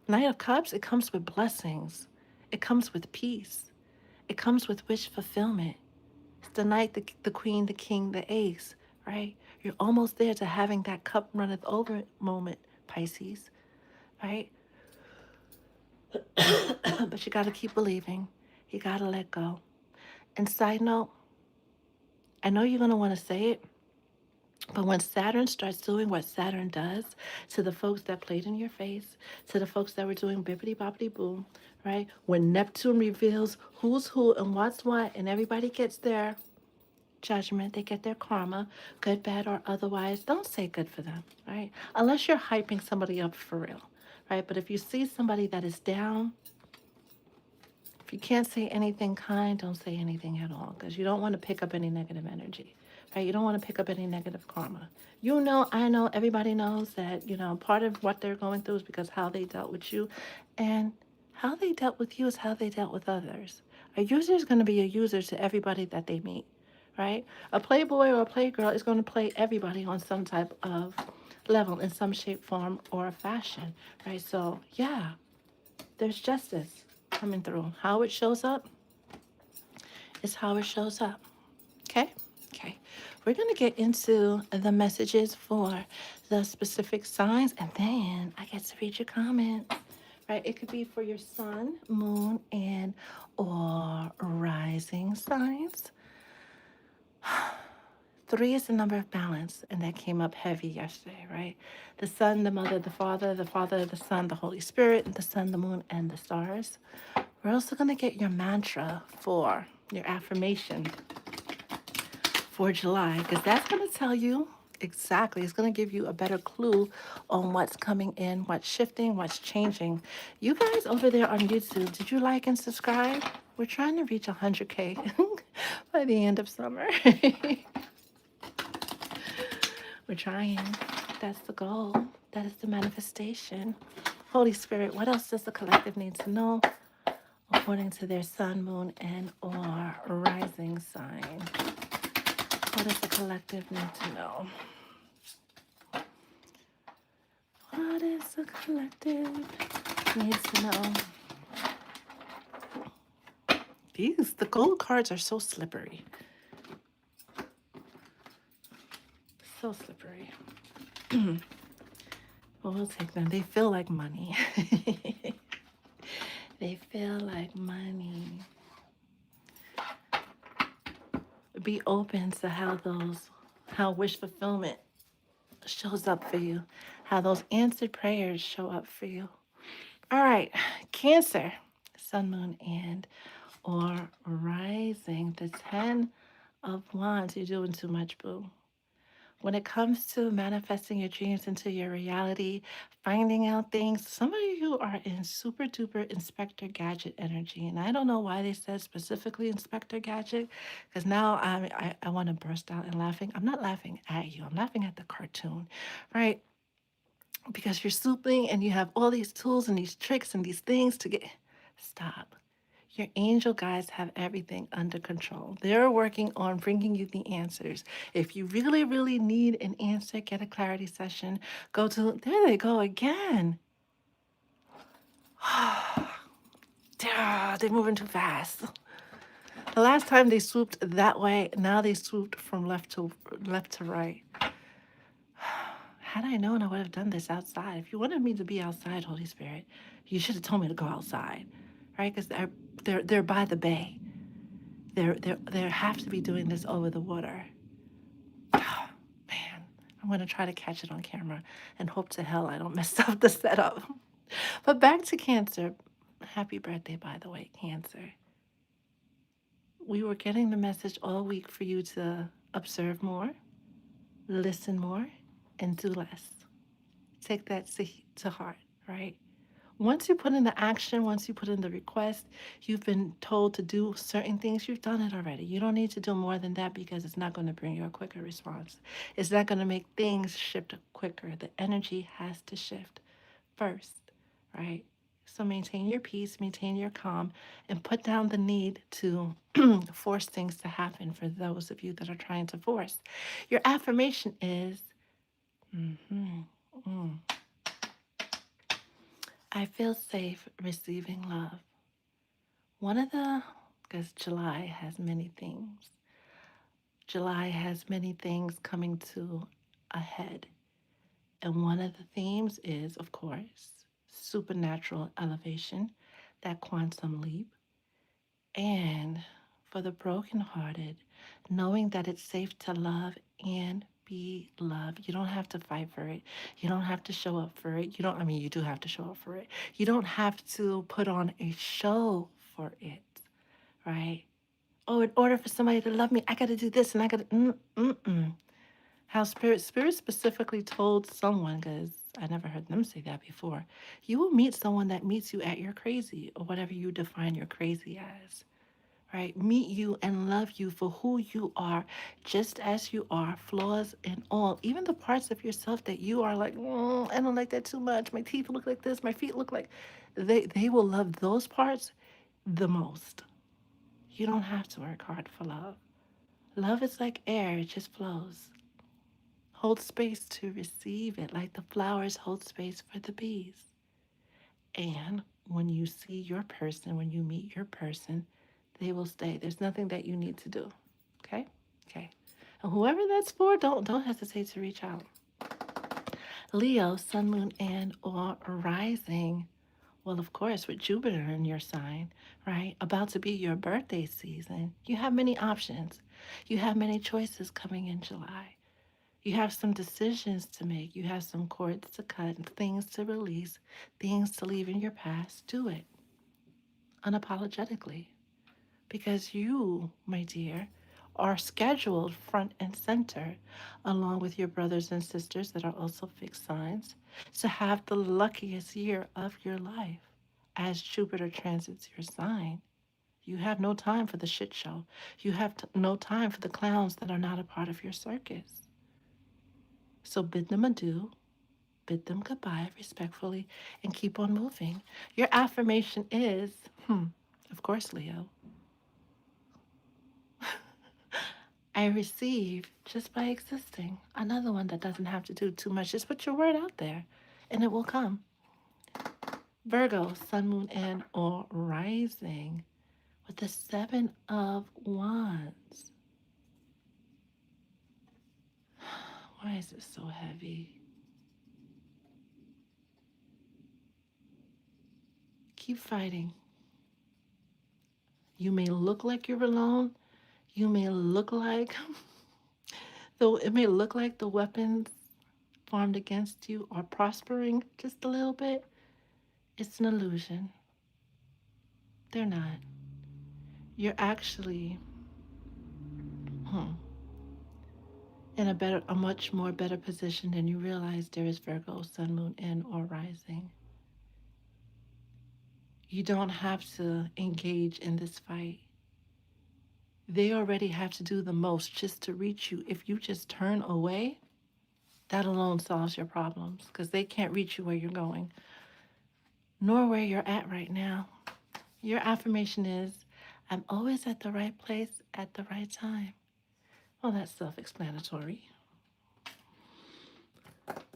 Knight of Cups, it comes with blessings. It comes with peace. It comes with wish fulfillment. It's the knight, the queen, the king, the ace, right? You're almost there to having that cup runneth over moment, Pisces, right? But you got to keep believing. You got to let go. And side note, I know you're going to want to say it, but when Saturn starts doing what Saturn does to the folks that played in your face, to the folks that were doing bippity boppity boom, right? When Neptune reveals who's who and what's what, and everybody gets their judgment, they get their karma, good, bad, or otherwise, don't say good for them, right? Unless you're hyping somebody up for real, right? But if you see somebody that is down, if you can't say anything kind, don't say anything at all because you don't want to pick up any negative energy, right? You don't want to pick up any negative karma. You know, I know, everybody knows that, part of what they're going through is because how they dealt with you. And how they dealt with you is how they dealt with others. A user is going to be a user to everybody that they meet, right? A playboy or a playgirl is going to play everybody on some type of level in some shape, form, or fashion, right? So, yeah, there's justice coming through. How it shows up is how it shows up. Okay? Okay. We're going to get into the messages for the specific signs, and then I get to read your comments. Right? It could be for your sun, moon, and or rising signs. 3 is the number of balance, and that came up heavy yesterday, right? The sun, the mother, the father, the son, the Holy Spirit, and the sun, the moon, and the stars. We're also going to get your mantra for your affirmation for July, because that's going to tell you exactly, it's going to give you a better clue on what's coming in, what's shifting, what's changing. You guys over there on YouTube, did you like and subscribe? We're trying to reach 100K by the end of summer. We're trying. That's the goal. That is the manifestation. Holy Spirit, what else does the collective need to know according to their sun, moon, and or rising sign? What does the collective need to know? What does the collective need to know? The gold cards are so slippery. So slippery. Well, we'll take them. They feel like money. They feel like money. Be open to how wish fulfillment shows up for you, how those answered prayers show up for you. All right, Cancer, sun, moon, and or rising. The 10 of Wands. You're doing too much, boo. When it comes to manifesting your dreams into your reality, finding out things, some of you are in super duper Inspector Gadget energy. And I don't know why they said specifically Inspector Gadget, because now I want to burst out in laughing. I'm not laughing at you, I'm laughing at the cartoon, right? Because you're swooping and you have all these tools and these tricks and these things to get. Stop. Your angel guides have everything under control. They're working on bringing you the answers. If you really, really need an answer, get a clarity session. Go to, there they go again. They're moving too fast. The last time they swooped that way, now they swooped from left to right. Had I known, I would have done this outside. If you wanted me to be outside, Holy Spirit, you should have told me to go outside, right? Because they're by the bay. They have to be doing this over the water. Oh, man, I'm gonna try to catch it on camera and hope to hell I don't mess up the setup. But back to Cancer. Happy birthday, by the way, Cancer. We were getting the message all week for you to observe more, listen more, and do less. Take that to heart, right? Once you put in the action, once you put in the request, you've been told to do certain things, you've done it already. You don't need to do more than that because it's not going to bring you a quicker response. It's not going to make things shift quicker. The energy has to shift first, right? So maintain your peace, maintain your calm, and put down the need to force things to happen for those of you that are trying to force. Your affirmation is, mhm, mm, I feel safe receiving love. One of the, because July has many themes. July has many things coming to a head. And one of the themes is, of course, supernatural elevation, that quantum leap. And for the brokenhearted, knowing that it's safe to love and be loved. You don't have to fight for it. You don't have to show up for it. I mean, you do have to show up for it. You don't have to put on a show for it, right? Oh, in order for somebody to love me, I got to do this and I got to, How Spirit specifically told someone, because I never heard them say that before, you will meet someone that meets you at your crazy or whatever you define your crazy as, right? Meet you and love you for who you are, just as you are, flaws and all. Even the parts of yourself that you are like, I don't like that too much. My teeth look like this. My feet look like. They will love those parts the most. You don't have to work hard for love. Love is like air, it just flows. Hold space to receive it, like the flowers hold space for the bees. And when you see your person, when you meet your person, they will stay. There's nothing that you need to do. Okay? Okay. And whoever that's for, don't hesitate to reach out. Leo, sun, moon, and or rising. Well, of course, with Jupiter in your sign, right? About to be your birthday season, you have many options. You have many choices coming in July. You have some decisions to make. You have some cords to cut, things to release, things to leave in your past. Do it unapologetically because you, my dear, are scheduled front and center, along with your brothers and sisters that are also fixed signs, to have the luckiest year of your life as Jupiter transits your sign. You have no time for the shit show. You have no time for the clowns that are not a part of your circus. So bid them adieu, bid them goodbye respectfully, and keep on moving. Your affirmation is, of course, Leo, I receive just by existing. Another one that doesn't have to do too much. Just put your word out there and it will come. Virgo, sun, moon, and or rising with the Seven of Wands. Why is it so heavy? Keep fighting. You may look like you're alone. You may look like, though it may look like the weapons formed against you are prospering just a little bit. It's an illusion. They're not. You're actually, hmm, in a much more better position than you realize, there is Virgo, Sun, Moon, and or rising. You don't have to engage in this fight. They already have to do the most just to reach you. If you just turn away, that alone solves your problems because they can't reach you where you're going, nor where you're at right now. Your affirmation is, I'm always at the right place at the right time. Well, that's self explanatory. Virgo.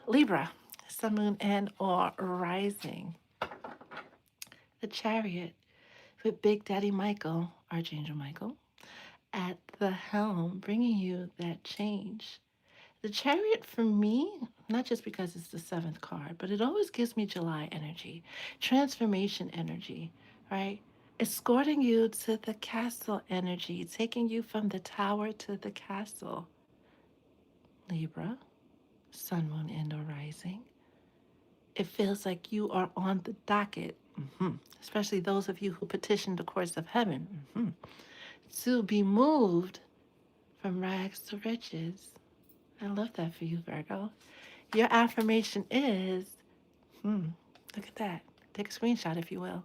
Libra, Sun, Moon, and or rising. The Chariot with Big Daddy Michael, Archangel Michael, at the helm, bringing you that change. The Chariot for me, not just because it's the seventh card, but it always gives me July energy, transformation energy, right? Escorting you to the castle energy, taking you from the tower to the castle. Libra, Sun, Moon, and or rising. It feels like you are on the docket, especially those of you who petitioned the courts of heaven, to be moved from rags to riches. I love that for you, Virgo. Your affirmation is, look at that. Take a screenshot if you will.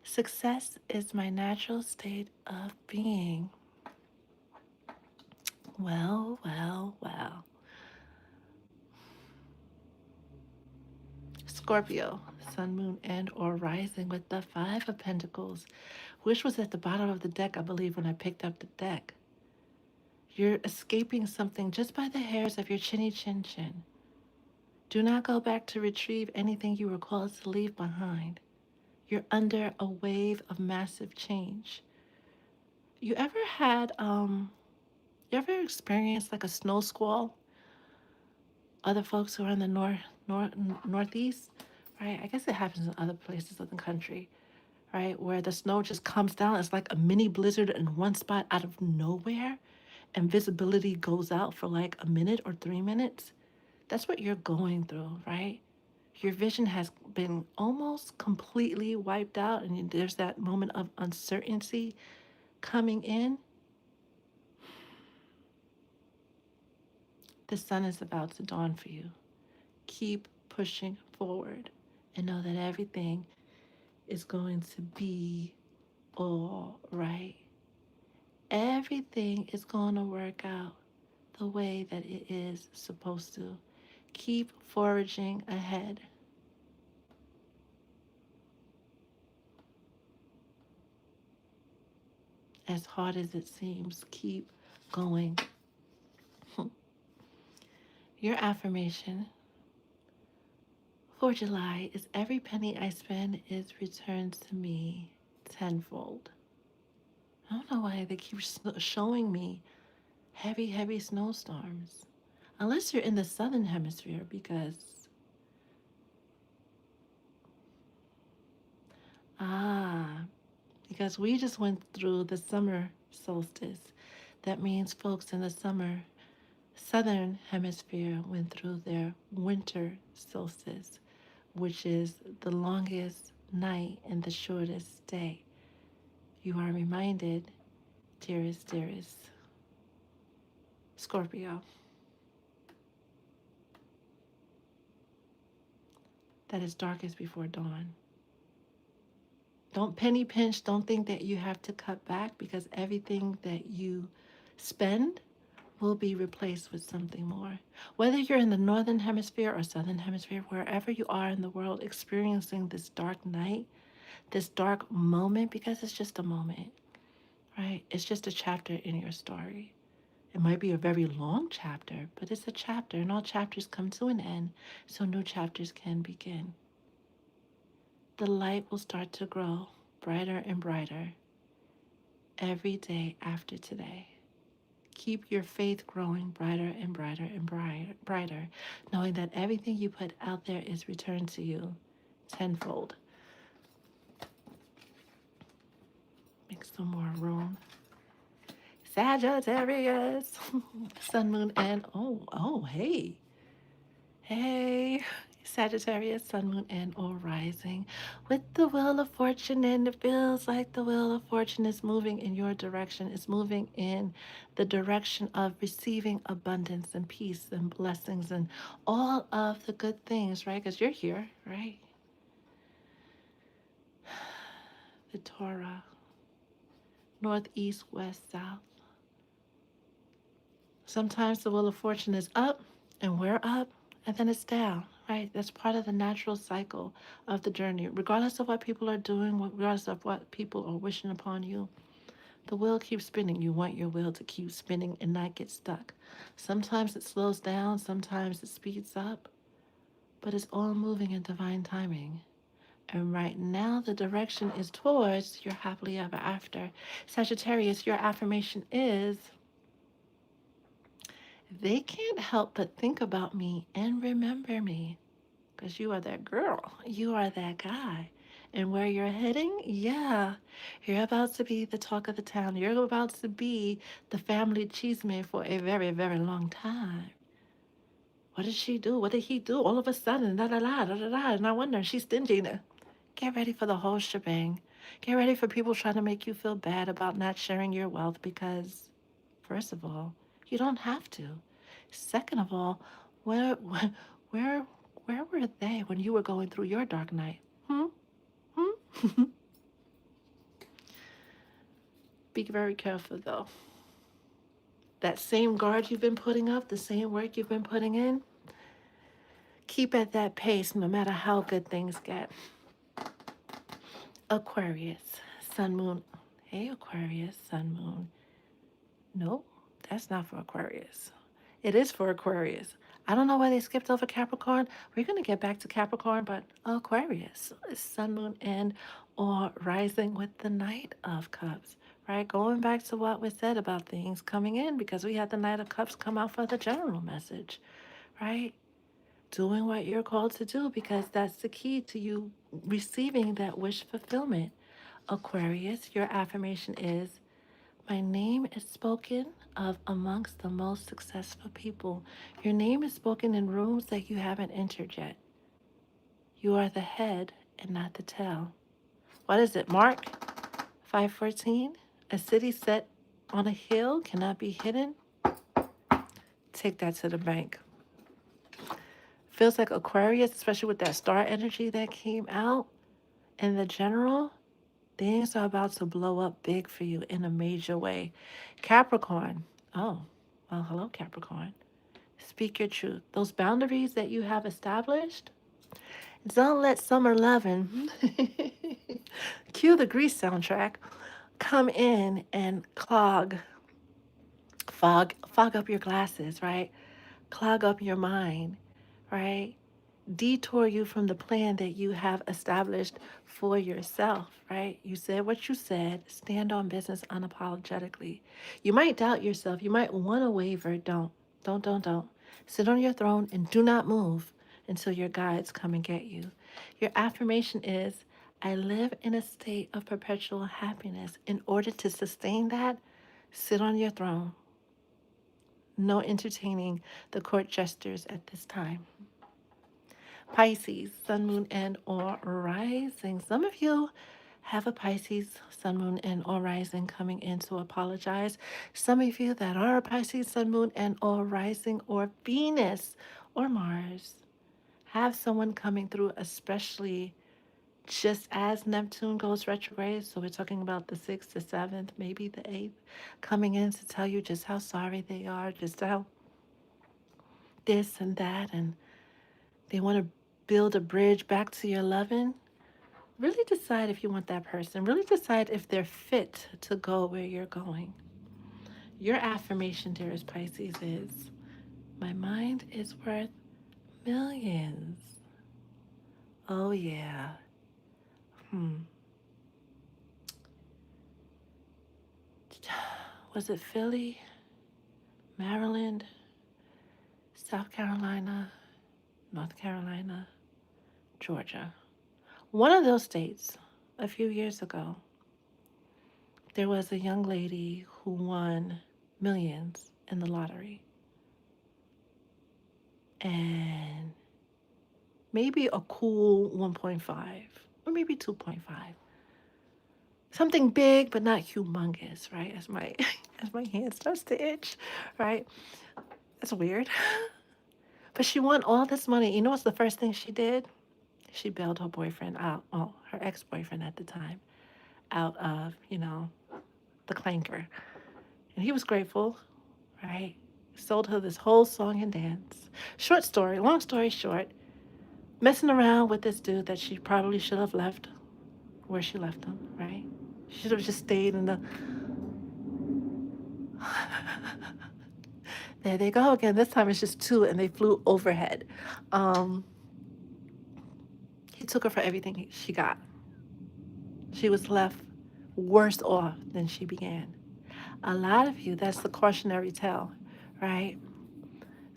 Success is my natural state of being. Well, well, well. Scorpio, Sun, Moon, and or rising with the Five of Pentacles, which was at the bottom of the deck, I believe, when I picked up the deck. You're escaping something just by the hairs of your chinny chin chin. Do not go back to retrieve anything you were called to leave behind. You're under a wave of massive change. You ever had you ever experienced like a snow squall? Other folks who are in the northeast, right? I guess it happens in other places of the country, right? Where the snow just comes down. It's like a mini blizzard in one spot out of nowhere, and visibility goes out for like a minute or 3 minutes. That's what you're going through, right? Your vision has been almost completely wiped out, and there's that moment of uncertainty coming in. The sun is about to dawn for you. Keep pushing forward and know that everything is going to be all right. Everything is going to work out the way that it is supposed to. Keep foraging ahead. As hard as it seems, keep going. Your affirmation for July is every penny I spend is returned to me tenfold. I don't know why they keep showing me heavy, heavy snowstorms. Unless you're in the southern hemisphere, ah, because we just went through the summer solstice. That means folks in the southern hemisphere went through their winter solstice, which is the longest night and the shortest day. You are reminded, dearest, dearest Scorpio, that is darkest before dawn. Don't penny pinch. Don't think that you have to cut back because everything that you spend will be replaced with something more. Whether you're in the northern hemisphere or southern hemisphere, wherever you are in the world experiencing this dark night, this dark moment, because it's just a moment, right? It's just a chapter in your story. It might be a very long chapter, but it's a chapter, and all chapters come to an end, so new chapters can begin. The light will start to grow brighter and brighter every day after today. Keep your faith growing brighter and brighter and brighter, knowing that everything you put out there is returned to you tenfold. Make some more room. Sagittarius, Sun, Moon, and hey, Sagittarius, Sun, Moon, and or rising with the Wheel of Fortune, and it feels like the Wheel of Fortune is moving in your direction. It's moving in the direction of receiving abundance and peace and blessings and all of the good things, right? Because you're here, right? The Torah, north, east, west, south. Sometimes the Wheel of Fortune is up and we're up, and then it's down, right? That's part of the natural cycle of the journey. Regardless of what people are doing, regardless of what people are wishing upon you, the wheel keeps spinning. You want your wheel to keep spinning and not get stuck. Sometimes it slows down, sometimes it speeds up, but it's all moving in divine timing. And right now, the direction is towards your happily ever after. Sagittarius, your affirmation is they can't help but think about me and remember me. Because you are that girl. You are that guy. And where you're heading, yeah, you're about to be the talk of the town. You're about to be the family cheeseman for a very, very long time. What did she do? What did he do? All of a sudden, da da da da da da. And I wonder, she's stingy. Get ready for the whole shebang. Get ready for people trying to make you feel bad about not sharing your wealth because, first of all, you don't have to. Second of all, where, where were they when you were going through your dark night? Hmm? Hmm? Be very careful though. That same guard you've been putting up, the same work you've been putting in, keep at that pace no matter how good things get. Aquarius, Sun, Moon. Hey, Aquarius, Sun, Moon. Nope, that's not for Aquarius. It is for Aquarius. I don't know why they skipped over Capricorn. We're going to get back to Capricorn, but Aquarius, Sun, Moon, and or rising with the Knight of Cups, right? Going back to what was said about things coming in because we had the Knight of Cups come out for the general message, right? Doing what you're called to do because that's the key to you receiving that wish fulfillment. Aquarius, your affirmation is my name is spoken of amongst the most successful people. Your name is spoken in rooms that you haven't entered yet. You are the head and not the tail. What is it, Mark 5:14? A city set on a hill cannot be hidden. Take that to the bank. Feels like Aquarius, especially with that star energy that came out in the general, things are about to blow up big for you in a major way. Capricorn. Oh, well, hello, Capricorn. Speak your truth. Those boundaries that you have established, don't let Summer Lovin', cue the Grease soundtrack, come in and fog up your glasses, right? Clog up your mind, right? Detour you from the plan that you have established for yourself, right? You said what you said, stand on business unapologetically. You might doubt yourself, you might want to waver. Don't. Sit on your throne and do not move until your guides come and get you. Your affirmation is I live in a state of perpetual happiness. In order to sustain that, sit on your throne. No entertaining the court jesters at this time. Pisces, sun, moon, and or rising. Some of you have a Pisces, sun, moon, and or rising coming in to apologize. Some of you that are a Pisces, sun, moon, and or rising, or Venus or Mars, have someone coming through, especially just as Neptune goes retrograde. So we're talking about the 6th, the 7th, maybe the 8th, coming in to tell you just how sorry they are, just how this and that, and they want to build a bridge back to your loving. Really decide if you want that person. Really decide if they're fit to go where you're going. Your affirmation, dearest Pisces, is my mind is worth millions. Oh, yeah. Hmm. Was it Philly, Maryland, South Carolina, North Carolina, Georgia? One of those states, a few years ago, there was a young lady who won millions in the lottery. And maybe a cool 1.5 or maybe 2.5. Something big but not humongous, right? As my as my hand starts to itch, right? That's weird. But she won all this money. You know what's the first thing she did? She bailed her boyfriend out, well, her ex-boyfriend at the time, out of, the clanker. And he was grateful, right? Sold her this whole song and dance. Short story, long story short, messing around with this dude that she probably should have left where she left him, right? She should have just stayed in the. There they go again. This time it's just two, and they flew overhead. Um, he took her for everything she got. She was left worse off than she began. A lot of you, that's the cautionary tale, right?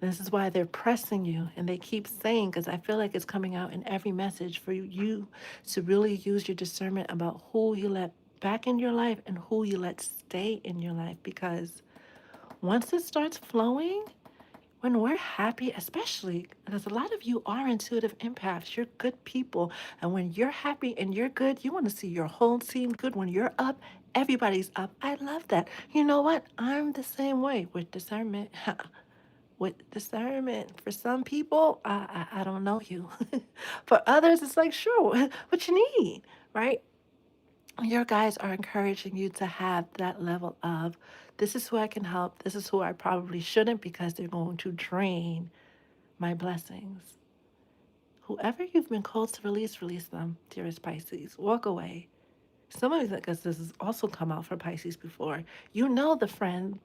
This is why they're pressing you and they keep saying, because I feel like it's coming out in every message for you to really use your discernment about who you let back in your life and who you let stay in your life. Because once it starts flowing, when we're happy, especially because a lot of you are intuitive empaths, you're good people. And when you're happy and you're good, you want to see your whole team good. When you're up, everybody's up. I love that. You know what? I'm the same way with discernment. With discernment. For some people, I don't know you. For others, it's like, sure, what you need, right? Your guys are encouraging you to have that level of this is who I can help. This is who I probably shouldn't because they're going to drain my blessings. Whoever you've been called to release, release them, dearest Pisces. Walk away. Some of you, because this has also come out for Pisces before, you know the friends,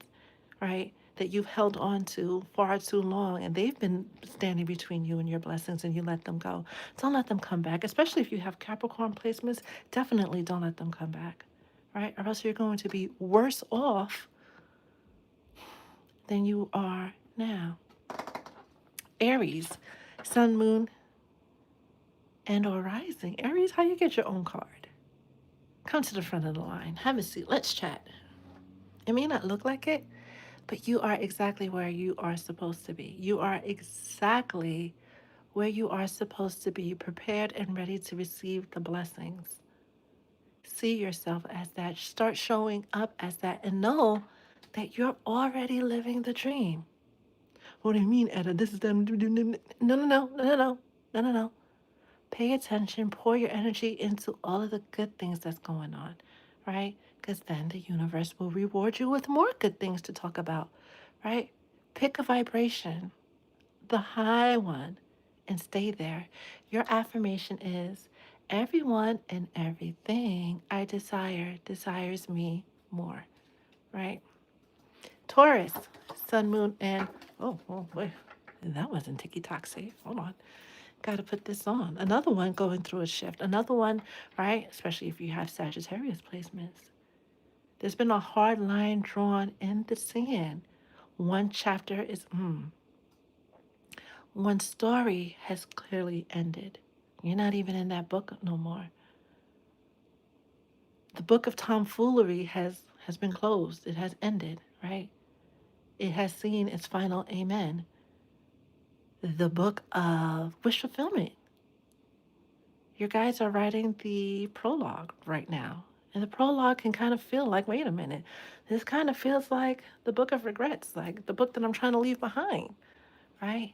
right, that you've held on to far too long and they've been standing between you and your blessings and you let them go. Don't let them come back, especially if you have Capricorn placements. Definitely don't let them come back, right? Or else you're going to be worse off than you are now. Aries, Sun, Moon, and or Rising. Aries, how you get your own card? Come to the front of the line. Have a seat. Let's chat. It may not look like it, but you are exactly where you are supposed to be. You are exactly where you are supposed to be, prepared and ready to receive the blessings. See yourself as that. Start showing up as that and know that you're already living the dream. What do you mean, Etta? This is them. No, no, no, no, no, no, no, no, no. Pay attention, pour your energy into all of the good things that's going on, right? Because then the universe will reward you with more good things to talk about, right? Pick a vibration, the high one, and stay there. Your affirmation is everyone and everything I desire desires me more, right? Taurus, sun, moon, and wait, that wasn't ticky tock safe. Hold on. Got to put this on. Another one going through a shift. Another one, right? Especially if you have Sagittarius placements. There's been a hard line drawn in the sand. One chapter is, one story has clearly ended. You're not even in that book no more. The book of tomfoolery has been closed. It has ended, right? It has seen its final amen. The book of wish fulfillment. Your guys are writing the prologue right now. And the prologue can kind of feel like, wait a minute, this kind of feels like the book of regrets, like the book that I'm trying to leave behind, right?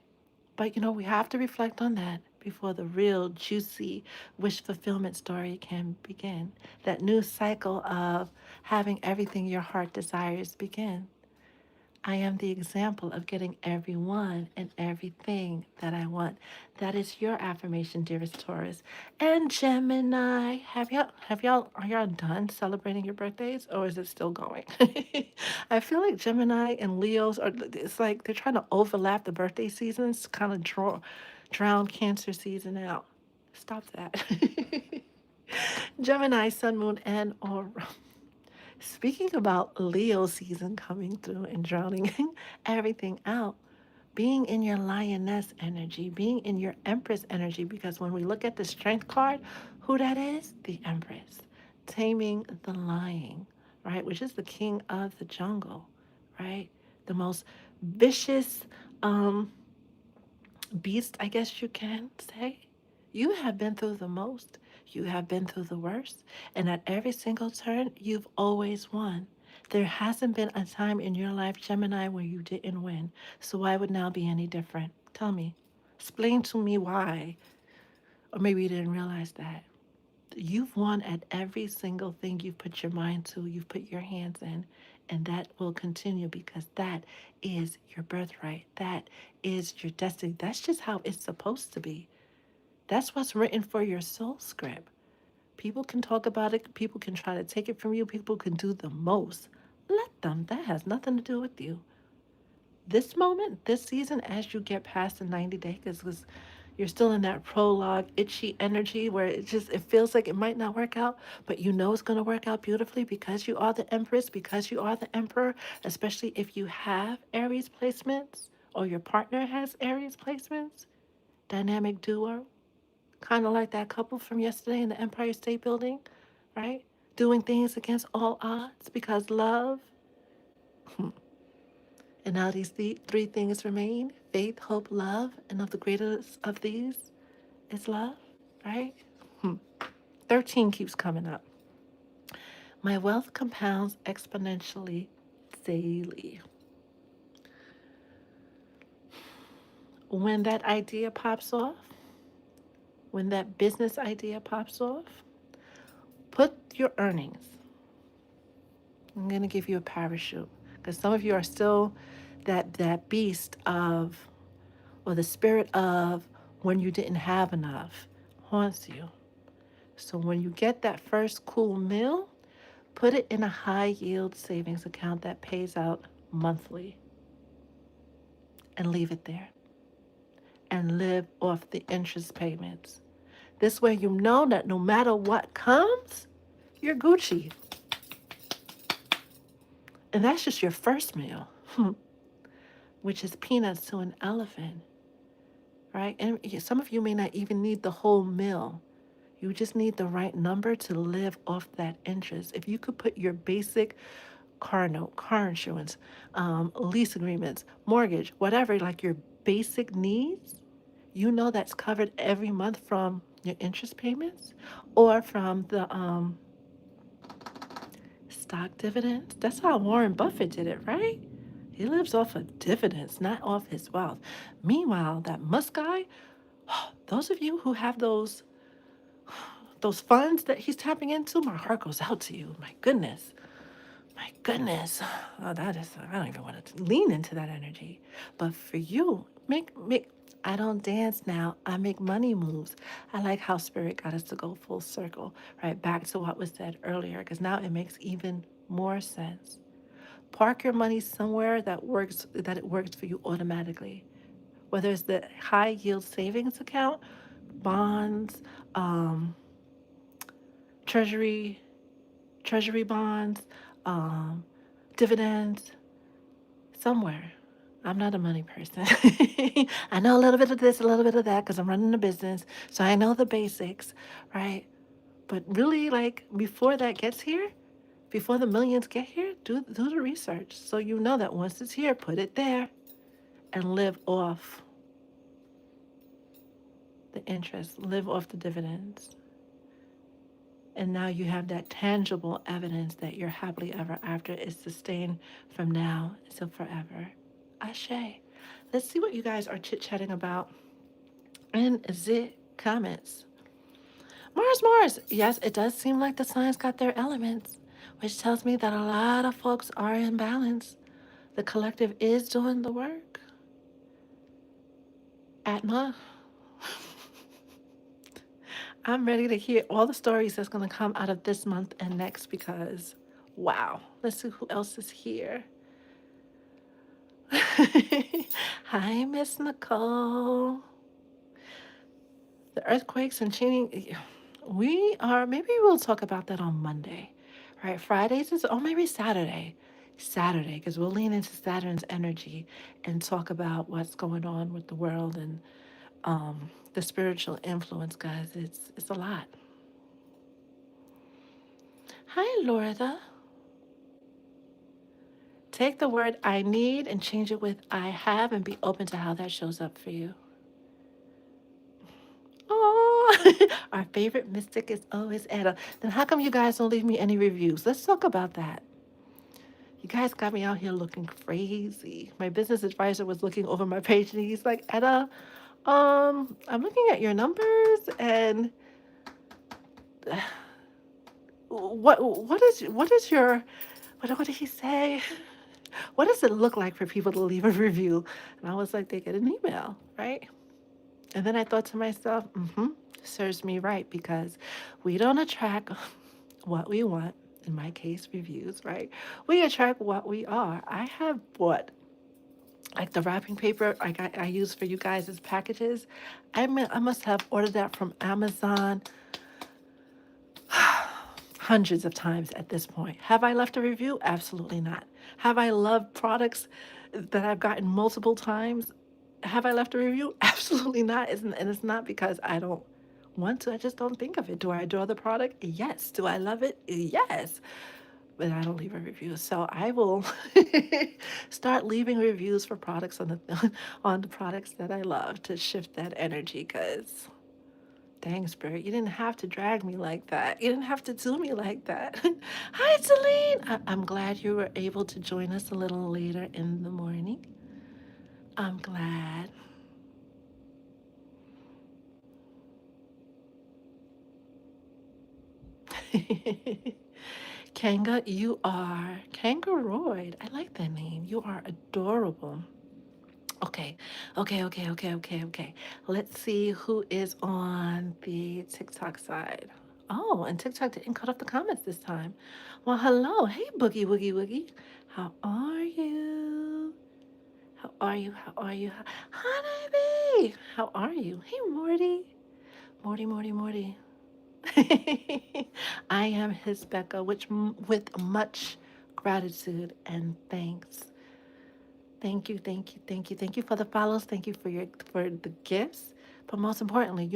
But we have to reflect on that before the real juicy wish fulfillment story can begin. That new cycle of having everything your heart desires begin. I am the example of getting everyone and everything that I want. That is your affirmation, dearest Taurus. And Gemini, are y'all done celebrating your birthdays or is it still going? I feel like Gemini and Leos it's like they're trying to overlap the birthday seasons, kind of drown Cancer season out. Stop that. Gemini, Sun, Moon, and or Speaking about Leo season coming through and drowning everything out, being in your lioness energy, being in your empress energy, because when we look at the strength card, who that is? The empress. Taming the lion, right? Which is the king of the jungle, right? The most vicious beast, I guess you can say, You have been through the most. You have been through the worst. And at every single turn, you've always won. There hasn't been a time in your life, Gemini, where you didn't win. So why would now be any different? Tell me. Explain to me why. Or maybe you didn't realize that. You've won at every single thing you've put your mind to, you've put your hands in, and that will continue because that is your birthright. That is your destiny. That's just how it's supposed to be. That's what's written for your soul script. People can talk about it, people can try to take it from you, people can do the most. Let them. That has nothing to do with you. This moment, this season, as you get past the 90 days, because you're still in that prologue, itchy energy where it feels like it might not work out, but you know it's going to work out beautifully because you are the Empress, because you are the Emperor, especially if you have Aries placements or your partner has Aries placements. Dynamic duo, kind of like that couple from yesterday in the Empire State Building, right? Doing things against all odds because love. And now these three things remain: faith, hope, love. And of the greatest of these is love, right? 13 keeps coming up. My wealth compounds exponentially daily. When that idea pops off, when that business idea pops off, put your earnings. I'm going to give you a parachute because some of you are still that beast of, or the spirit of when you didn't have enough haunts you. So when you get that first cool meal, put it in a high yield savings account that pays out monthly and leave it there and live off the interest payments. This way you know that no matter what comes, you're Gucci. And that's just your first meal, which is peanuts to an elephant, right? And some of you may not even need the whole meal. You just need the right number to live off that interest. If you could put your basic car note, car insurance, lease agreements, mortgage, whatever, like your basic needs, you know that's covered every month from your interest payments or from the stock dividends. That's how Warren Buffett did it, right? He lives off of dividends, not off his wealth. Meanwhile, that Musk guy, those of you who have those funds that he's tapping into, my heart goes out to you. My goodness. My goodness. Oh, that is, I don't even want to lean into that energy. But for you, make, I don't dance now. I make money moves. I like how spirit got us to go full circle, right? Back to what was said earlier, because now it makes even more sense. Park your money somewhere that it works for you automatically. Whether it's the high yield savings account, bonds, um, treasury, treasury bonds, um, dividends, somewhere. I'm not a money person. I know a little bit of this, a little bit of that, because I'm running a business. So I know the basics, right? But really, like, before that gets here, before the millions get here, do the research. So you know that once it's here, put it there and live off the interest, live off the dividends. And now you have that tangible evidence that your happily ever after is sustained from now until forever. Ashe. Let's see what you guys are chit chatting about in the comments. Mars. Yes, it does seem like the signs got their elements, which tells me that a lot of folks are in balance. The collective is doing the work. Atma, I'm ready to hear all the stories that's going to come out of this month and next because, wow. Let's see who else is here. Hi, Miss Nicole. The earthquakes and chaining. Maybe we'll talk about that on Monday, right? Fridays is, oh, maybe Saturday. Saturday, because we'll lean into Saturn's energy and talk about what's going on with the world and the spiritual influence, guys. It's a lot. Hi, Loretta. Take the word I need and change it with I have and be open to how that shows up for you. Oh, Our favorite mystic is always Etta. Then how come you guys don't leave me any reviews? Let's talk about that. You guys got me out here looking crazy. My business advisor was looking over my page and he's like, Etta, I'm looking at your numbers and what is your what did he say? What does it look like for people to leave a review? And I was like, they get an email, right? And then I thought to myself, serves me right because we don't attract what we want. In my case, reviews, right? We attract what we are. I have bought like the wrapping paper I use for you guys as packages. I must have ordered that from Amazon hundreds of times at this point. Have I left a review? Absolutely not. Have I loved products that I've gotten multiple times? Have I left a review? Absolutely not. And it's not because I don't want to. I just don't think of it. Do I adore the product? Yes. Do I love it? Yes. But I don't leave a review. So I will start leaving reviews for products on the on the products that I love to shift that energy because dang, Spirit, you didn't have to drag me like that. You didn't have to do me like that. Hi, Celine. I'm glad you were able to join us a little later in the morning. I'm glad. Kanga, you are Kangaroid. I like that name. You are adorable. Okay, okay. Let's see who is on the TikTok side. Oh, and TikTok didn't cut off the comments this time. Well, hello. Hey, Boogie Woogie Woogie. How are you? How are you? How are you? Honeybee! How are you? Hey, Morty. Morty. I am his Becca, which with much gratitude and thanks. Thank you for the follows. Thank you for the gifts. But most importantly,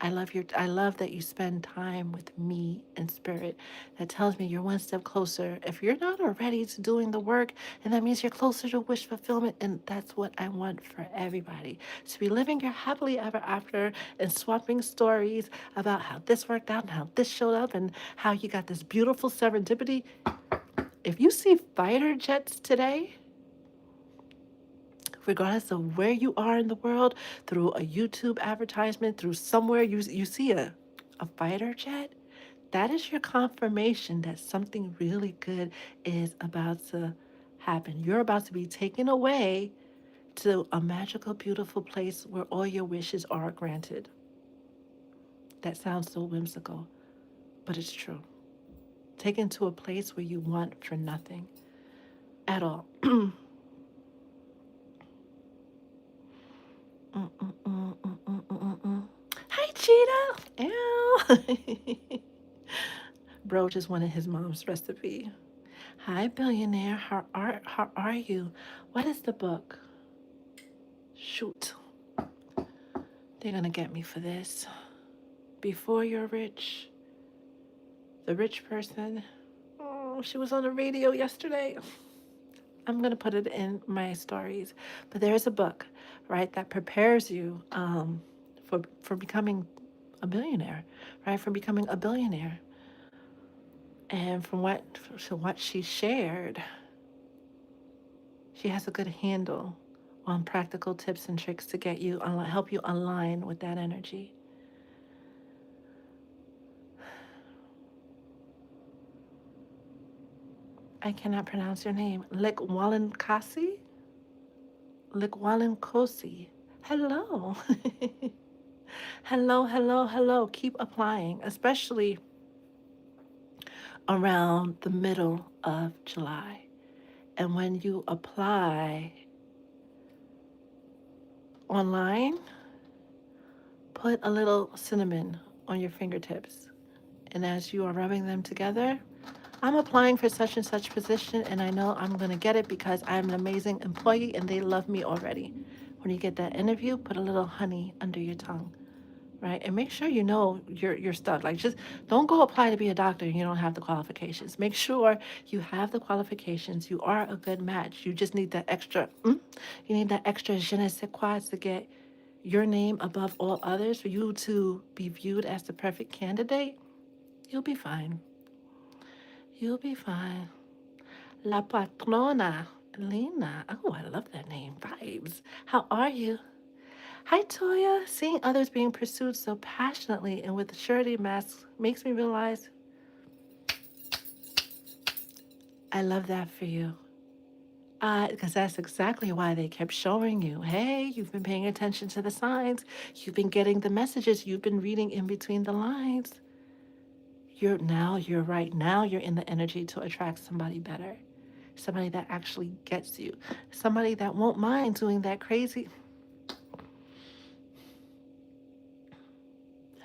I love that you spend time with me in spirit. That tells me you're one step closer. If you're not already to doing the work, and that means you're closer to wish fulfillment, and that's what I want for everybody. To be living your happily ever after and swapping stories about how this worked out and how this showed up and how you got this beautiful serendipity. If you see fighter jets today, regardless of where you are in the world, through a YouTube advertisement, through somewhere you see a fighter jet, that is your confirmation that something really good is about to happen. You're about to be taken away to a magical, beautiful place where all your wishes are granted. That sounds so whimsical, but it's true. Taken to a place where you want for nothing at all. Mm, mm, mm, mm, mm, mm, mm. Hi, Cheetah. Ew. Bro just wanted his mom's recipe. Hi, billionaire. How are you? What is the book? Shoot. They're gonna get me for this. Before you're rich, the rich person. Oh, she was on the radio yesterday. I'm gonna put it in my stories. But there is a book, right, that prepares you for becoming a billionaire, right? For becoming a billionaire. And from what she shared, she has a good handle on practical tips and tricks to get you help you align with that energy. I cannot pronounce your name. Likwalenkasi? Likwalenkossi. Hello. Hello. Keep applying, especially around the middle of July. And when you apply online, put a little cinnamon on your fingertips. And as you are rubbing them together, I'm applying for such and such position, and I know I'm going to get it because I'm an amazing employee and they love me already. When you get that interview, put a little honey under your tongue, right? And make sure you know your stuff. Like, just don't go apply to be a doctor and you don't have the qualifications. Make sure you have the qualifications. You are a good match. You just need that extra, you need that extra je ne sais quoi to get your name above all others, for you to be viewed as the perfect candidate, you'll be fine. You'll be fine. La Patrona, Lena. Oh, I love that name. Vibes. How are you? Hi, Toya. Seeing others being pursued so passionately and with surety masks makes me realize I love that for you. Because that's exactly why they kept showing you, hey, you've been paying attention to the signs. You've been getting the messages. You've been reading in between the lines. You're right. Now you're in the energy to attract somebody better. Somebody that actually gets you. Somebody that won't mind doing that crazy.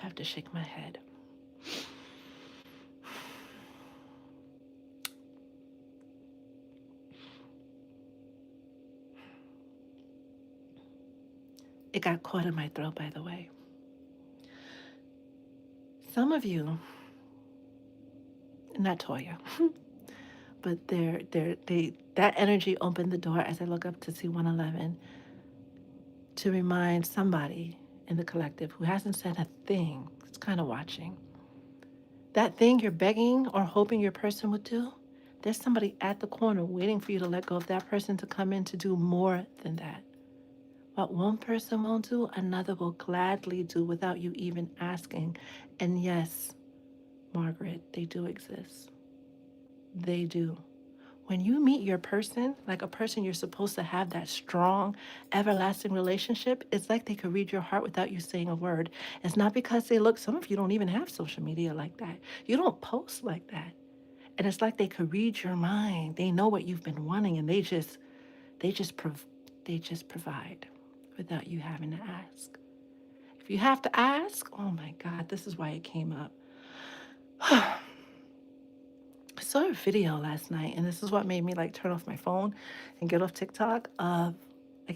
I have to shake my head. It got caught in my throat, by the way. Some of you, not Toya, but that energy opened the door as I look up to see 111 to remind somebody in the collective who hasn't said a thing, it's kind of watching. That thing you're begging or hoping your person would do, there's somebody at the corner waiting for you to let go of that person to come in to do more than that. What one person won't do, another will gladly do without you even asking. And yes, Margaret, they do exist. They do. When you meet your person, like a person you're supposed to have that strong, everlasting relationship, it's like they could read your heart without you saying a word. It's not because they look, some of you don't even have social media like that. You don't post like that. And it's like they could read your mind. They know what you've been wanting and they just prov- they just provide without you having to ask. If you have to ask, oh my God, this is why it came up. I saw a video last night, and this is what made me like turn off my phone and get off TikTok. I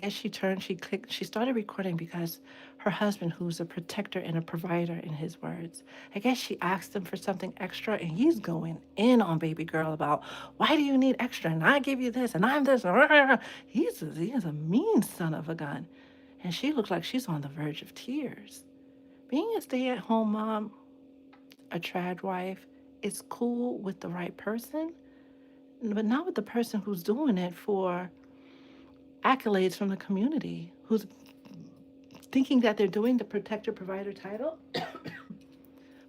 guess she clicked, she started recording because her husband, who's a protector and a provider in his words, I guess she asked him for something extra, and he's going in on baby girl about why do you need extra, and I give you this, and I'm this. He's a mean son of a gun, and she looked like she's on the verge of tears. Being a stay-at-home mom, a trad wife, is cool with the right person, but not with the person who's doing it for accolades from the community, who's thinking that they're doing the protector provider title,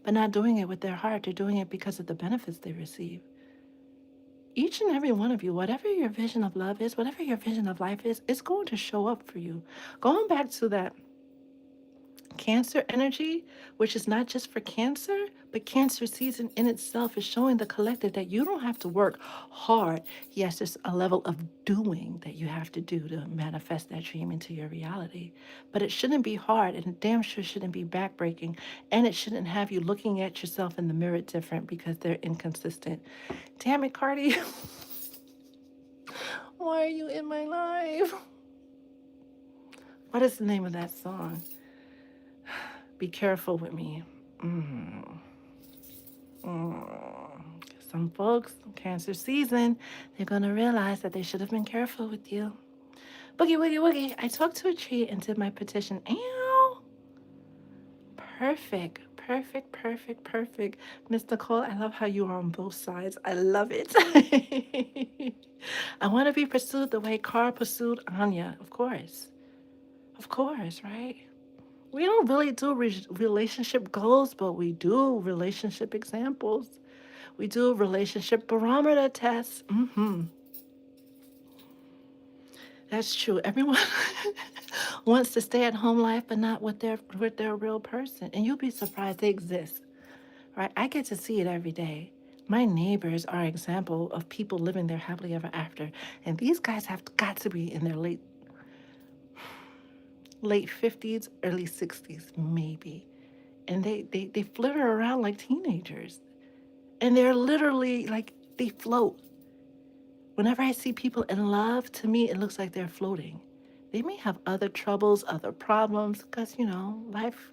but not doing it with their heart. They're doing it because of the benefits they receive. Each and every one of you, whatever your vision of love is, whatever your vision of life is, it's going to show up for you. Going back to that Cancer energy, which is not just for Cancer, but Cancer season in itself is showing the collective that you don't have to work hard. Yes, there's a level of doing that you have to do to manifest that dream into your reality. But it shouldn't be hard, and it damn sure shouldn't be backbreaking. And it shouldn't have you looking at yourself in the mirror different because they're inconsistent. Damn it, Cardi. Why are you in my life? What is the name of that song? Be careful with me. Mm. Mm. Some folks, Cancer season, they're going to realize that they should have been careful with you. Boogie, woogie, woogie. I talked to a tree and did my petition. Ow! Perfect, perfect, perfect, perfect. Miss Nicole, I love how you are on both sides. I love it. I want to be pursued the way Carl pursued Anya, of course. Of course, right? We don't really do relationship goals, but we do relationship examples. We do relationship barometer tests. That's true. Everyone wants to stay at home life, but not with their real person. And you'll be surprised they exist, right? I get to see it every day. My neighbors are an example of people living their happily ever after, and these guys have got to be in their late 50s, early 60s, maybe. And they flitter around like teenagers. And they're literally like, they float. Whenever I see people in love, to me, it looks like they're floating. They may have other troubles, other problems, because, life,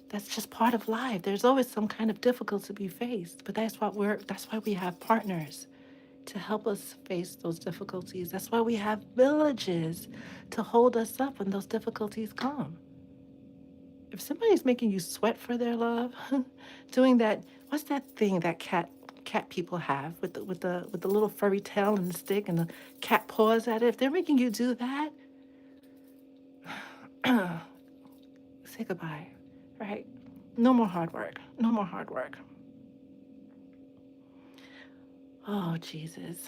that's just part of life. There's always some kind of difficulty to be faced. But that's why we have partners. to help us face those difficulties. That's why we have villages to hold us up when those difficulties come. If somebody's making you sweat for their love, doing that, what's that thing that cat people have with the little furry tail and the stick and the cat paws at it? If they're making you do that, say goodbye, right? No more hard work. No more hard work. Oh, Jesus.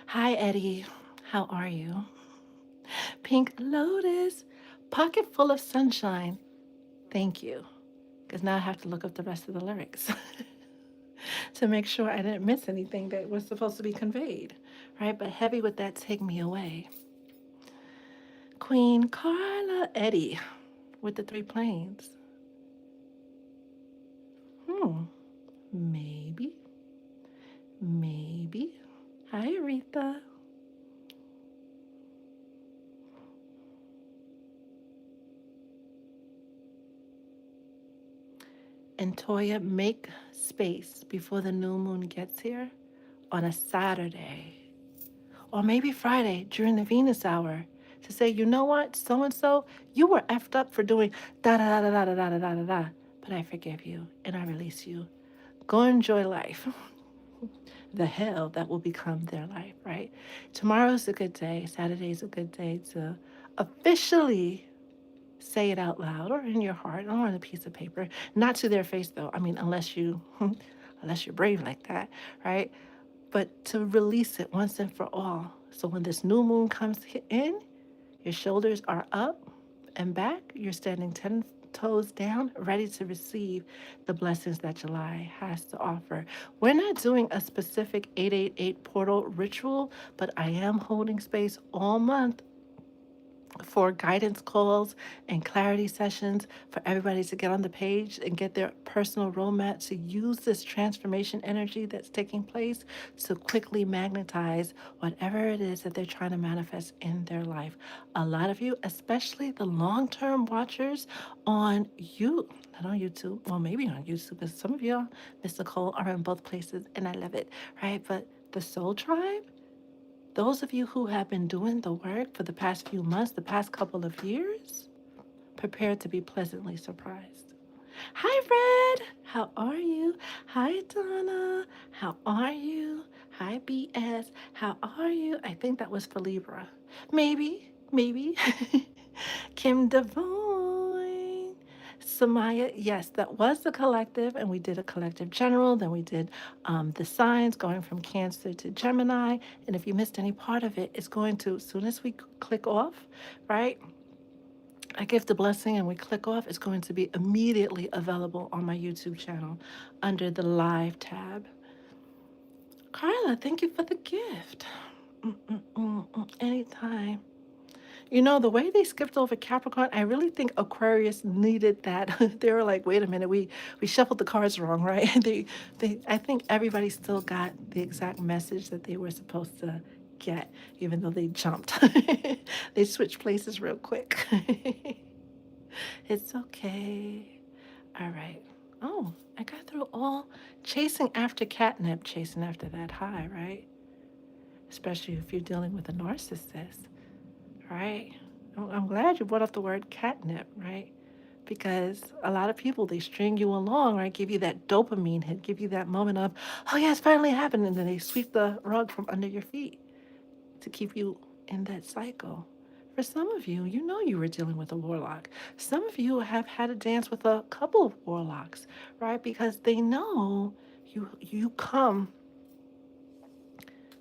Hi, Eddie. How are you? Pink Lotus, pocket full of sunshine. Thank you. Because now I have to look up the rest of the lyrics to make sure I didn't miss anything that was supposed to be conveyed, right? But heavy with that, take me away. Queen Carla Eddie with the three planes. Hmm, maybe, maybe. Hi, Aretha. And Toya, make space before the new moon gets here on a Saturday or maybe Friday during the Venus hour to say, you know what, so and so, you were effed up for doing da da da da da da da da da da, but I forgive you and I release you. Go enjoy life. The hell that will become their life, right? Tomorrow's a good day. Saturday's a good day to officially say it out loud or in your heart or on a piece of paper. Not to their face though. I mean, unless you're brave like that, right? But to release it once and for all. So when this new moon comes in, your shoulders are up and back. You're standing 10 toes down, ready to receive the blessings that July has to offer. We're not doing a specific 888 portal ritual, but I am holding space all month for guidance calls and clarity sessions for everybody to get on the page and get their personal roadmap to use this transformation energy that's taking place to quickly magnetize whatever it is that they're trying to manifest in their life. A lot of you, especially the long-term watchers on you, not on YouTube, well, maybe on YouTube, because some of y'all, Miss Nicole, are in both places, and I love it, right? But the Soul Tribe, those of you who have been doing the work for the past few months, the past couple of years, prepare to be pleasantly surprised. Hi, Red. How are you? Hi, Donna. How are you? Hi, BS. How are you? I think that was for Libra. Maybe, maybe. Kim Devine. Samaya, yes, that was the collective, and we did a collective general. Then we did the signs going from Cancer to Gemini. And if you missed any part of it, it's going to, as soon as we click off, right? I give the blessing and we click off, it's going to be immediately available on my YouTube channel under the live tab. Carla, thank you for the gift. Anytime. You know, the way they skipped over Capricorn, I really think Aquarius needed that. They were like, wait a minute, we shuffled the cards wrong, right? I think everybody still got the exact message that they were supposed to get, even though they jumped. They switched places real quick. It's okay. All right. Oh, I got through all chasing after catnip, chasing after that high, right? Especially if you're dealing with a narcissist, right? I'm glad you brought up the word catnip, right? Because a lot of people, they string you along, right? Give you that dopamine hit, give you that moment of, oh yeah, it's finally happened. And then they sweep the rug from under your feet to keep you in that cycle. For some of you, you know you were dealing with a warlock. Some of you have had to dance with a couple of warlocks, right? Because they know you come,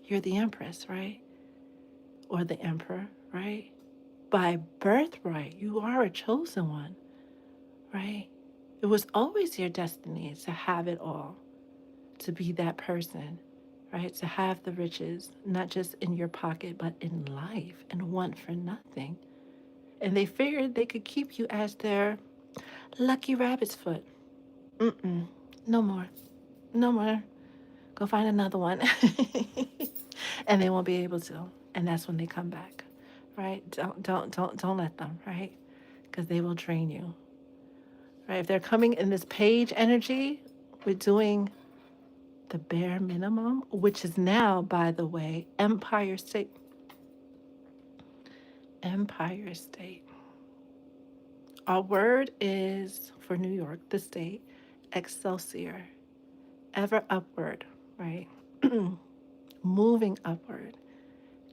you're the empress, right? Or the emperor, right? By birthright, you are a chosen one, right? It was always your destiny to have it all, to be that person, right? To have the riches, not just in your pocket, but in life, and want for nothing. And they figured they could keep you as their lucky rabbit's foot. Mm-mm. No more. No more. Go find another one. And they won't be able to. And that's when they come back. Right? Don't let them, right? Because they will drain you. Right? If they're coming in this page energy, we're doing the bare minimum, which is now, by the way, Empire State. Empire State. Our word is for New York, the state, Excelsior, ever upward, right? Moving upward.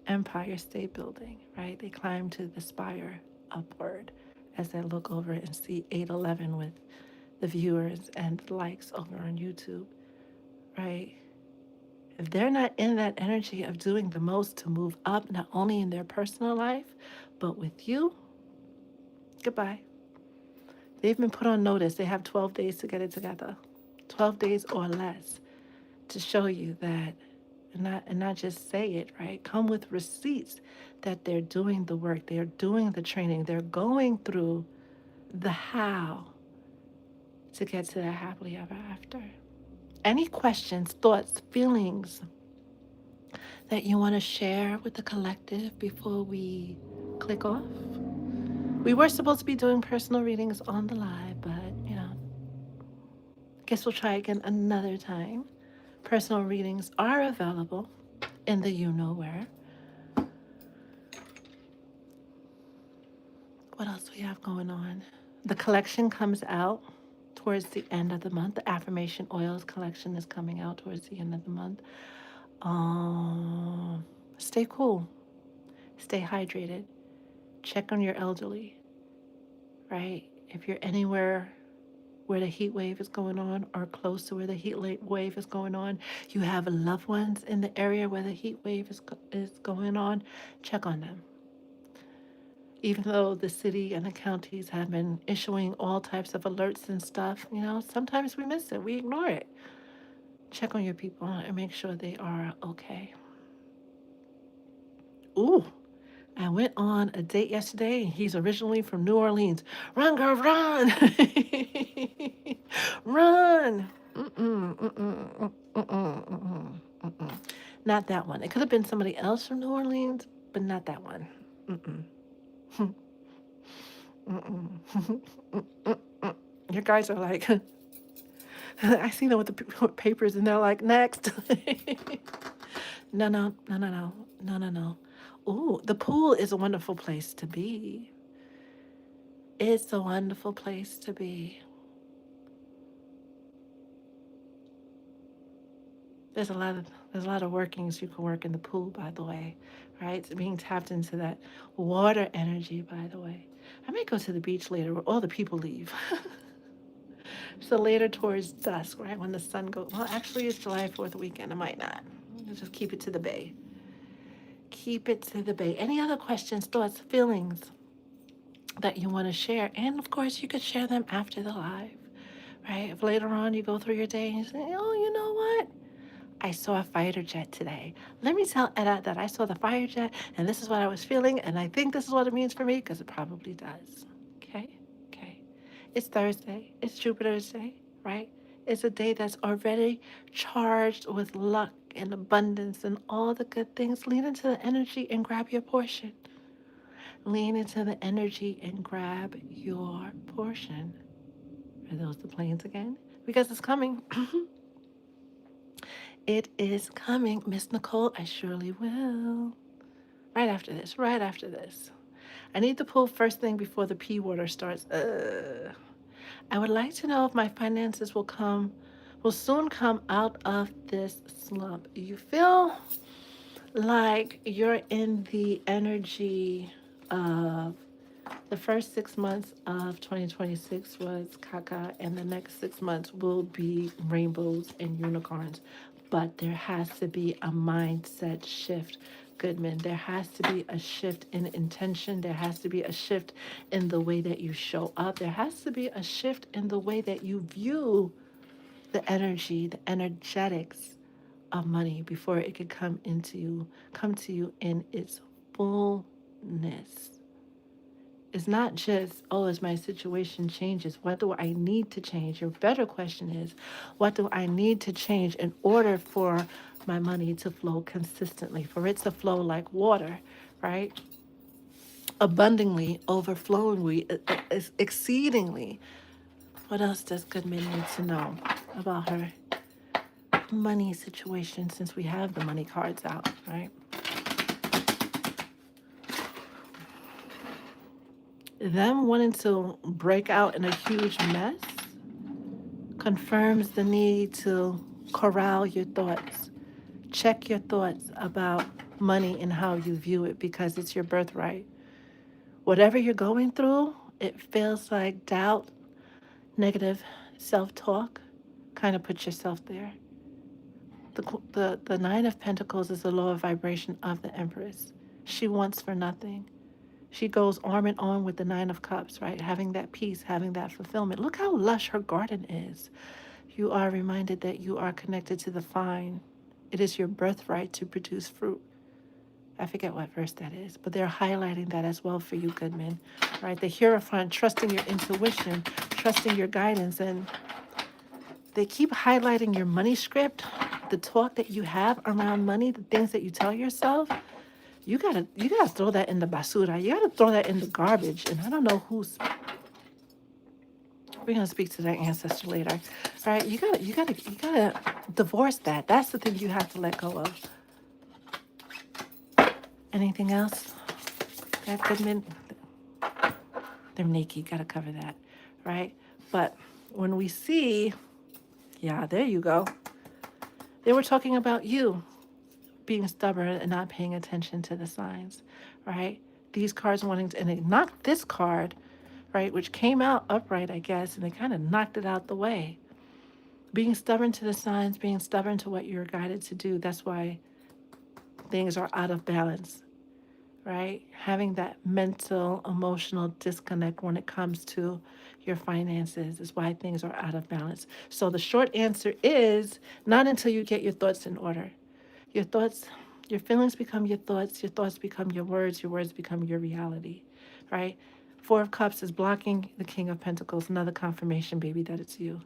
Empire State Building, right? They climb to the spire upward as I look over and see 811 with the viewers and the likes over on YouTube, right? If they're not in that energy of doing the most to move up, not only in their personal life, but with you, goodbye. They've been put on notice. They have 12 days to get it together, 12 days or less to show you that, and not just say it, right? Come with receipts that they're doing the work, they're doing the training, they're going through the how to get to that happily ever after. Any questions, thoughts, feelings that you want to share with the collective before we click off? We were supposed to be doing personal readings on the live, but guess we'll try again another time. Personal readings are available in the you know where. What else do we have going on? The collection comes out towards the end of the month. The affirmation oils collection is coming out towards the end of the month. Stay cool. Stay hydrated. Check on your elderly, right? If you're anywhere where the heat wave is going on or close to where the heat wave is going on, you have loved ones in the area where the heat wave is going on, check on them. Even though the city and the counties have been issuing all types of alerts and stuff, sometimes we miss it. We ignore it. Check on your people and make sure they are okay. Ooh, I went on a date yesterday, and he's originally from New Orleans. Run, girl, run! Run! Mm-mm, mm-mm, mm-mm, mm-mm, mm-mm. Not that one. It could have been somebody else from New Orleans, but not that one. Mm-mm. Mm-mm. Mm-mm. Your guys are like, I see them with the papers, and they're like, next. No, no, no, no, no, no, no, no. Ooh, the pool is a wonderful place to be. It's a wonderful place to be. There's a lot of workings you can work in the pool, by the way, right? So being tapped into that water energy, by the way. I may go to the beach later where all the people leave. So later towards dusk, right, when the sun goes. Well, actually, it's July 4th weekend. I might not. I'll just keep it to the bay. Keep it to the bay. Any other questions, thoughts, feelings that you want to share? And of course, you could share them after the live, right? If later on you go through your day and you say, oh, you know what? I saw a fighter jet today. Let me tell Etta that I saw the fighter jet and this is what I was feeling, and I think this is what it means for me because it probably does. Okay? Okay. It's Thursday. It's Jupiter's Day, right? It's a day that's already charged with luck and abundance and all the good things. Lean into the energy and grab your portion. Lean into the energy and grab your portion. Are those the planes again? Because it's coming. It is coming, Miss Nicole. I surely will. Right after this, right after this. I need to pull first thing before the P water starts. I would like to know if my finances will soon come out of this slump. You feel like you're in the energy of the first 6 months of 2026 was caca, and the next 6 months will be rainbows and unicorns. But there has to be a mindset shift, Goodman. There has to be a shift in intention. There has to be a shift in the way that you show up. There has to be a shift in the way that you view the energy, the energetics of money before it could come to you in its fullness. It's not just, oh, as my situation changes, what do I need to change? Your better question is, what do I need to change in order for my money to flow consistently, for it to flow like water, right? Abundantly, overflowingly, exceedingly. What else does Goodman need to know about her money situation, since we have the money cards out, right? Them wanting to break out in a huge mess confirms the need to corral your thoughts. Check your thoughts about money and how you view it, because it's your birthright. Whatever you're going through, it feels like doubt, negative self talk, kind of put yourself there. The Nine of Pentacles is the lower vibration of the Empress. She wants for nothing. She goes arm in arm with the Nine of Cups, right? Having that peace, having that fulfillment. Look how lush her garden is. You are reminded that you are connected to the vine. It is your birthright to produce fruit. I forget what verse that is, but they're highlighting that as well for you, good men, right? The Hierophant, trusting your intuition, trusting your guidance, and they keep highlighting your money script, the talk that you have around money, the things that you tell yourself. You gotta throw that in the basura. You gotta throw that in the garbage. And I don't know who's. We're gonna speak to that ancestor later, right? You gotta divorce that. That's the thing you have to let go of. Anything else? That could mean they're naked. Gotta cover that, right? But when we see, yeah, there you go. They were talking about you being stubborn and not paying attention to the signs, right? These cards wanting to, and they knocked this card, right, which came out upright, I guess, and they kind of knocked it out the way. Being stubborn to the signs, being stubborn to what you're guided to do, that's why things are out of balance, right? Having that mental, emotional disconnect when it comes to your finances is why things are out of balance. So the short answer is not until you get your thoughts in order. Your thoughts, your feelings become your thoughts become your words become your reality, right? Four of Cups is blocking the King of Pentacles, another confirmation, baby, that it's you.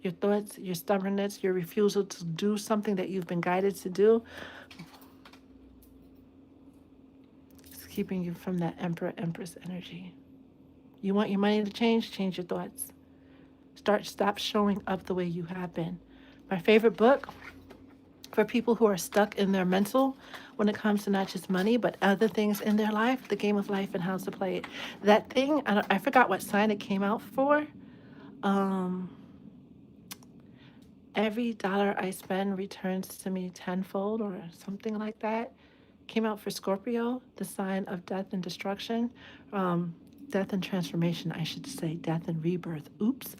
Your thoughts, your stubbornness, your refusal to do something that you've been guided to do is keeping you from that Emperor, Empress energy. You want your money to change your thoughts. Stop showing up the way you have been. My favorite book for people who are stuck in their mental when it comes to not just money, but other things in their life, the game of life and how to play it. That thing, I forgot what sign it came out for. Um, every dollar I spend returns to me tenfold or something like that. Came out for Scorpio, the sign of death and destruction. Um, Death and transformation, I should say, death and rebirth. Oops.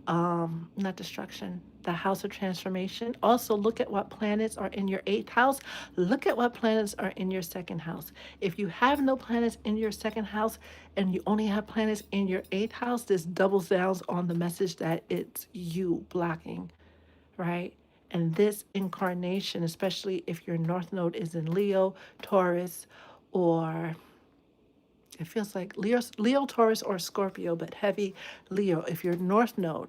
Not destruction, the house of transformation. Also, look at what planets are in your eighth house. Look at what planets are in your second house. If you have no planets in your second house and you only have planets in your eighth house, this doubles down on the message that it's you blocking, right? And this incarnation, especially if your north node is in Leo, Taurus, or it feels like Leo, Taurus, or Scorpio, but heavy Leo. If your north node,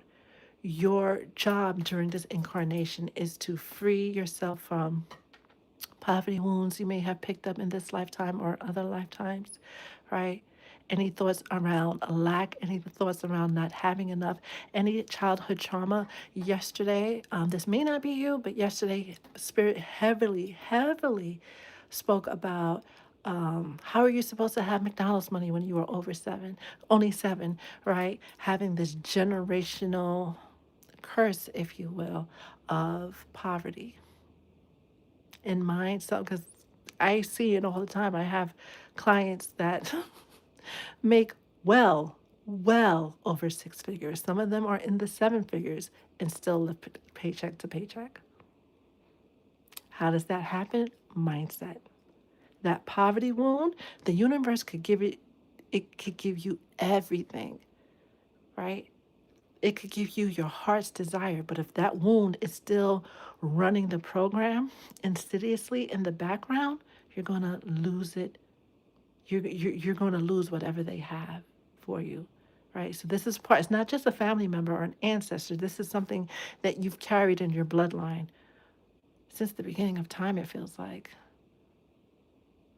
your job during this incarnation is to free yourself from poverty wounds you may have picked up in this lifetime or other lifetimes, right? Any thoughts around lack, any thoughts around not having enough, any childhood trauma. Yesterday, this may not be you, but yesterday, Spirit heavily spoke about how are you supposed to have McDonald's money when you were over seven, only seven, right? Having this generational curse, if you will, of poverty in mind. So, because I see it all the time, I have clients that make well over six figures. Some of them are in the seven figures and still live paycheck to paycheck. How does that happen? Mindset. That poverty wound, the universe could give it, it could give you everything, right? It could give you your heart's desire, but if that wound is still running the program insidiously in the background, you're going to lose it. You're going to lose whatever they have for you, right? So this is part, it's not just a family member or an ancestor. This is something that you've carried in your bloodline since the beginning of time, it feels like.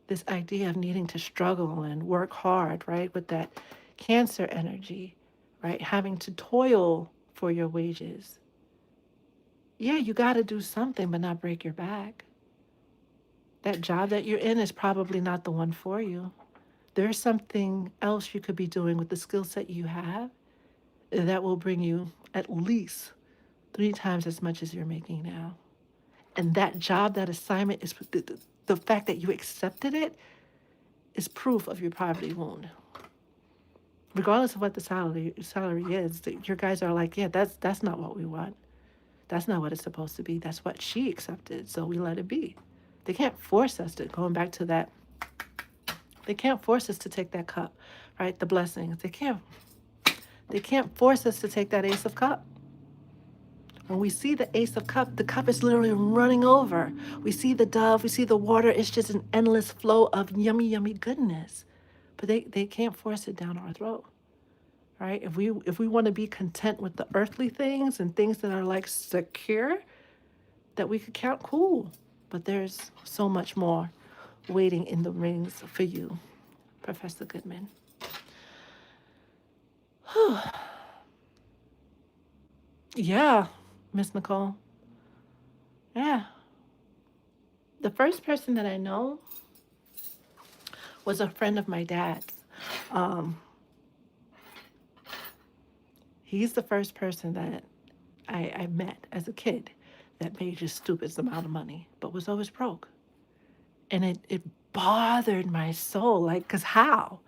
This idea of needing to struggle and work hard, right? With that Cancer energy, right? Having to toil for your wages. Yeah, you got to do something, but not break your back. That job that you're in is probably not the one for you. There's something else you could be doing with the skill set you have that will bring you at least 3 times as much as you're making now. And that job, that assignment is the fact that you accepted it is proof of your poverty wound. Regardless of what the salary is, your guys are like, yeah, that's not what we want. That's not what it's supposed to be. That's what she accepted, so we let it be. They can't force us to, going back to that, they can't force us to take that cup, right? The blessings. They can't force us to take that ace of cup. When we see the ace of cup, the cup is literally running over. We see the dove, we see the water. It's just an endless flow of yummy, yummy goodness. But they can't force it down our throat, right? If we want to be content with the earthly things and things that are like secure, that we could count, cool. But there's so much more waiting in the rings for you, Professor Goodman. Yeah, Miss Nicole. Yeah. The first person that I know was a friend of my dad's. Um, he's the first person that I met as a kid that made just stupid amount of money, but was always broke. And it bothered my soul. Like, because how?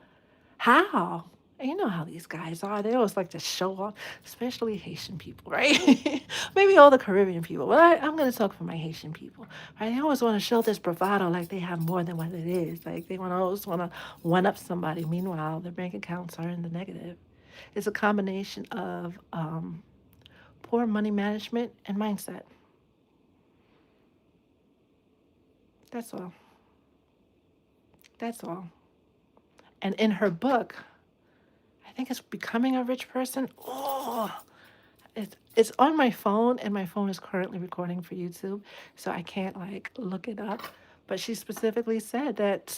How? And you know how these guys are. They always like to show off, especially Haitian people, right? Maybe all the Caribbean people. Well, I'm going to talk for my Haitian people, right? They always want to show this bravado like they have more than what it is. Like they always want to one up somebody. Meanwhile, their bank accounts are in the negative. It's a combination of poor money management and mindset. That's all. That's all. And in her book, I think it's Becoming a Rich Person. Oh, it's on my phone, and my phone is currently recording for YouTube, so I can't like look it up. But she specifically said that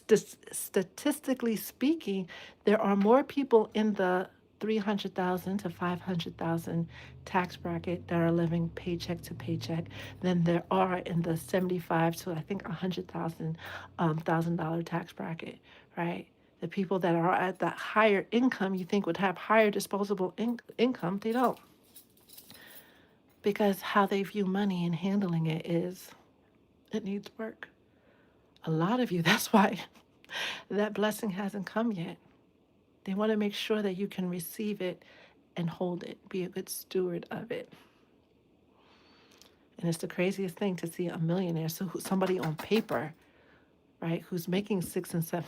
statistically speaking, there are more people in the 300,000 to 500,000 tax bracket that are living paycheck to paycheck than there are in the 75 to I think 100,000 $1,000 tax bracket, right? The people that are at that higher income you think would have higher disposable income, they don't, because how they view money and handling it is it needs work. A lot of you, that's why that blessing hasn't come yet. They want to make sure that you can receive it and hold it, be a good steward of it. And it's the craziest thing to see a millionaire, so somebody on paper, right, who's making 6 and 7.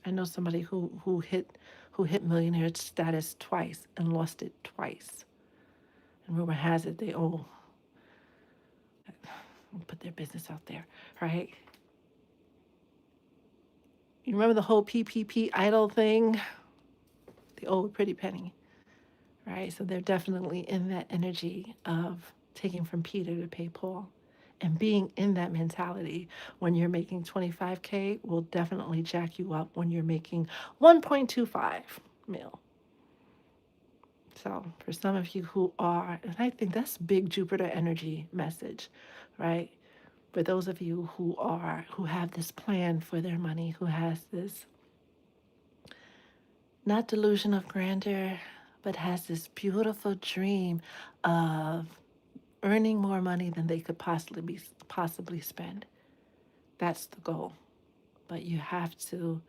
I know somebody who hit millionaire status twice and lost it twice. And rumor has it they put their business out there, right? You remember the whole PPP idol thing? The old pretty penny, right? So they're definitely in that energy of taking from Peter to pay Paul. And being in that mentality when you're making 25K will definitely jack you up when you're making 1.25 mil. So for some of you who are, and I think that's big Jupiter energy message, right? For those of you who have this plan for their money, who has this not delusion of grandeur, but has this beautiful dream of earning more money than they could possibly spend. That's the goal. But you have to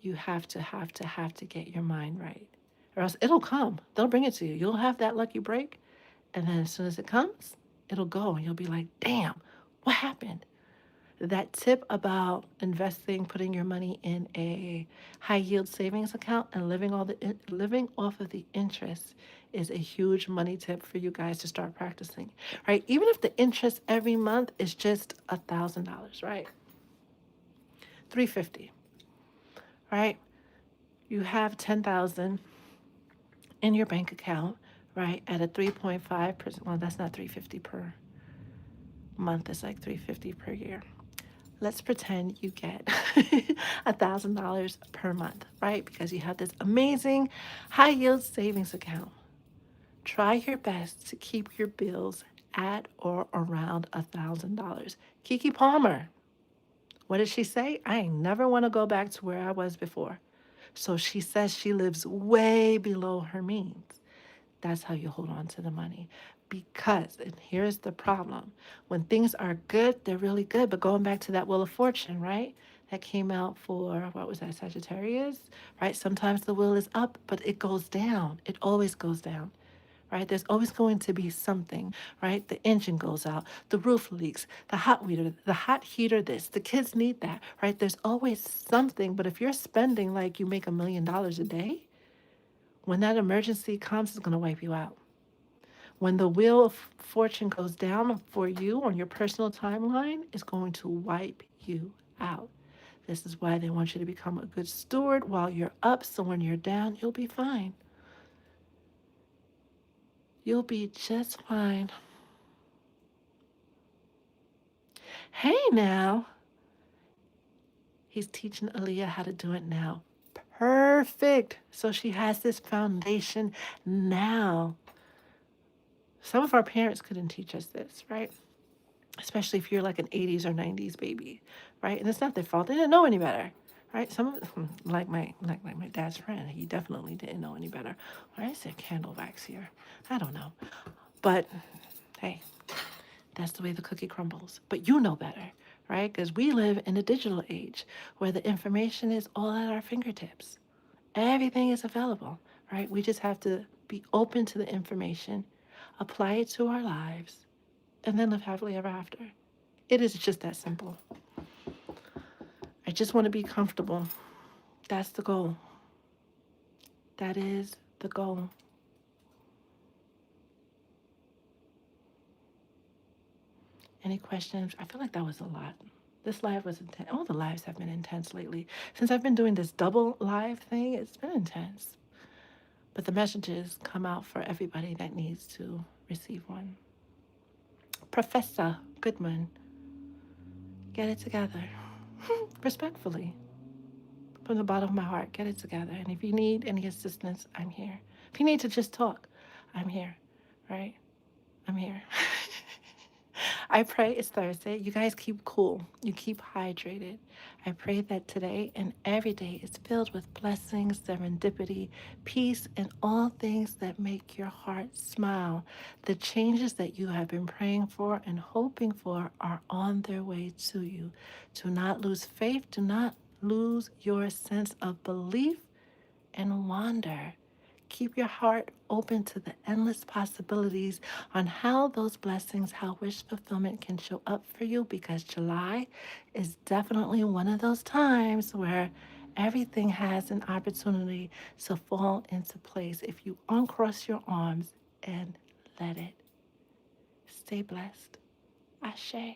get your mind right. Or else it'll come. They'll bring it to you. You'll have that lucky break. And then as soon as it comes, it'll go. And you'll be like, damn, what happened? That tip about investing, putting your money in a high yield savings account and living off of the interest is a huge money tip for you guys to start practicing, right? Even if the interest every month is just $1,000, right? 350, right? You have 10,000 in your bank account, right? At a 3.5%. Well, that's not 350 per month. It's like 350 per year. Let's pretend you get $1,000 per month, right? Because you have this amazing high yield savings account. Try your best to keep your bills at or around $1,000. Kiki Palmer, what did she say? I ain't never want to go back to where I was before. So she says she lives way below her means. That's how you hold on to the money. Because, and here's the problem, when things are good, they're really good. But going back to that Wheel of Fortune, right? That came out for, what was that, Sagittarius, right? Sometimes the wheel is up, but it goes down. It always goes down, right? There's always going to be something, right? The engine goes out, the roof leaks, the hot heater this, the kids need that, right? There's always something. But if you're spending like you make $1 million a day, when that emergency comes, it's going to wipe you out. When the wheel of fortune goes down for you on your personal timeline, it's going to wipe you out. This is why they want you to become a good steward while you're up, so when you're down, you'll be fine. You'll be just fine. Hey now, he's teaching Aaliyah how to do it now. Perfect. So she has this foundation now. Some of our parents couldn't teach us this, right? Especially if you're like an 80s or 90s baby, right? And it's not their fault. They didn't know any better, right? Some of like my dad's friend, he definitely didn't know any better. Why is there candle wax here? I don't know. But hey, that's the way the cookie crumbles. But you know better, right? Because we live in a digital age where the information is all at our fingertips. Everything is available, right? We just have to be open to the information, apply it to our lives, and then live happily ever after. It is just that simple. I just want to be comfortable. That's the goal. That is the goal. Any questions? I feel like that was a lot. This live was intense. All the lives have been intense lately. Since I've been doing this double live thing, it's been intense. But the messages come out for everybody that needs to receive one. Professor Goodman, get it together. Respectfully, from the bottom of my heart, get it together. And if you need any assistance, I'm here. If you need to just talk, I'm here, right? I'm here. I pray it's Thursday. You guys keep cool. You keep hydrated. I pray that today and every day is filled with blessings, serendipity, peace, and all things that make your heart smile. The changes that you have been praying for and hoping for are on their way to you. Do not lose faith. Do not lose your sense of belief and wonder. Keep your heart open to the endless possibilities on how those blessings, how wish fulfillment can show up for you, because July is definitely one of those times where everything has an opportunity to fall into place if you uncross your arms and let it. Stay blessed. Ashe.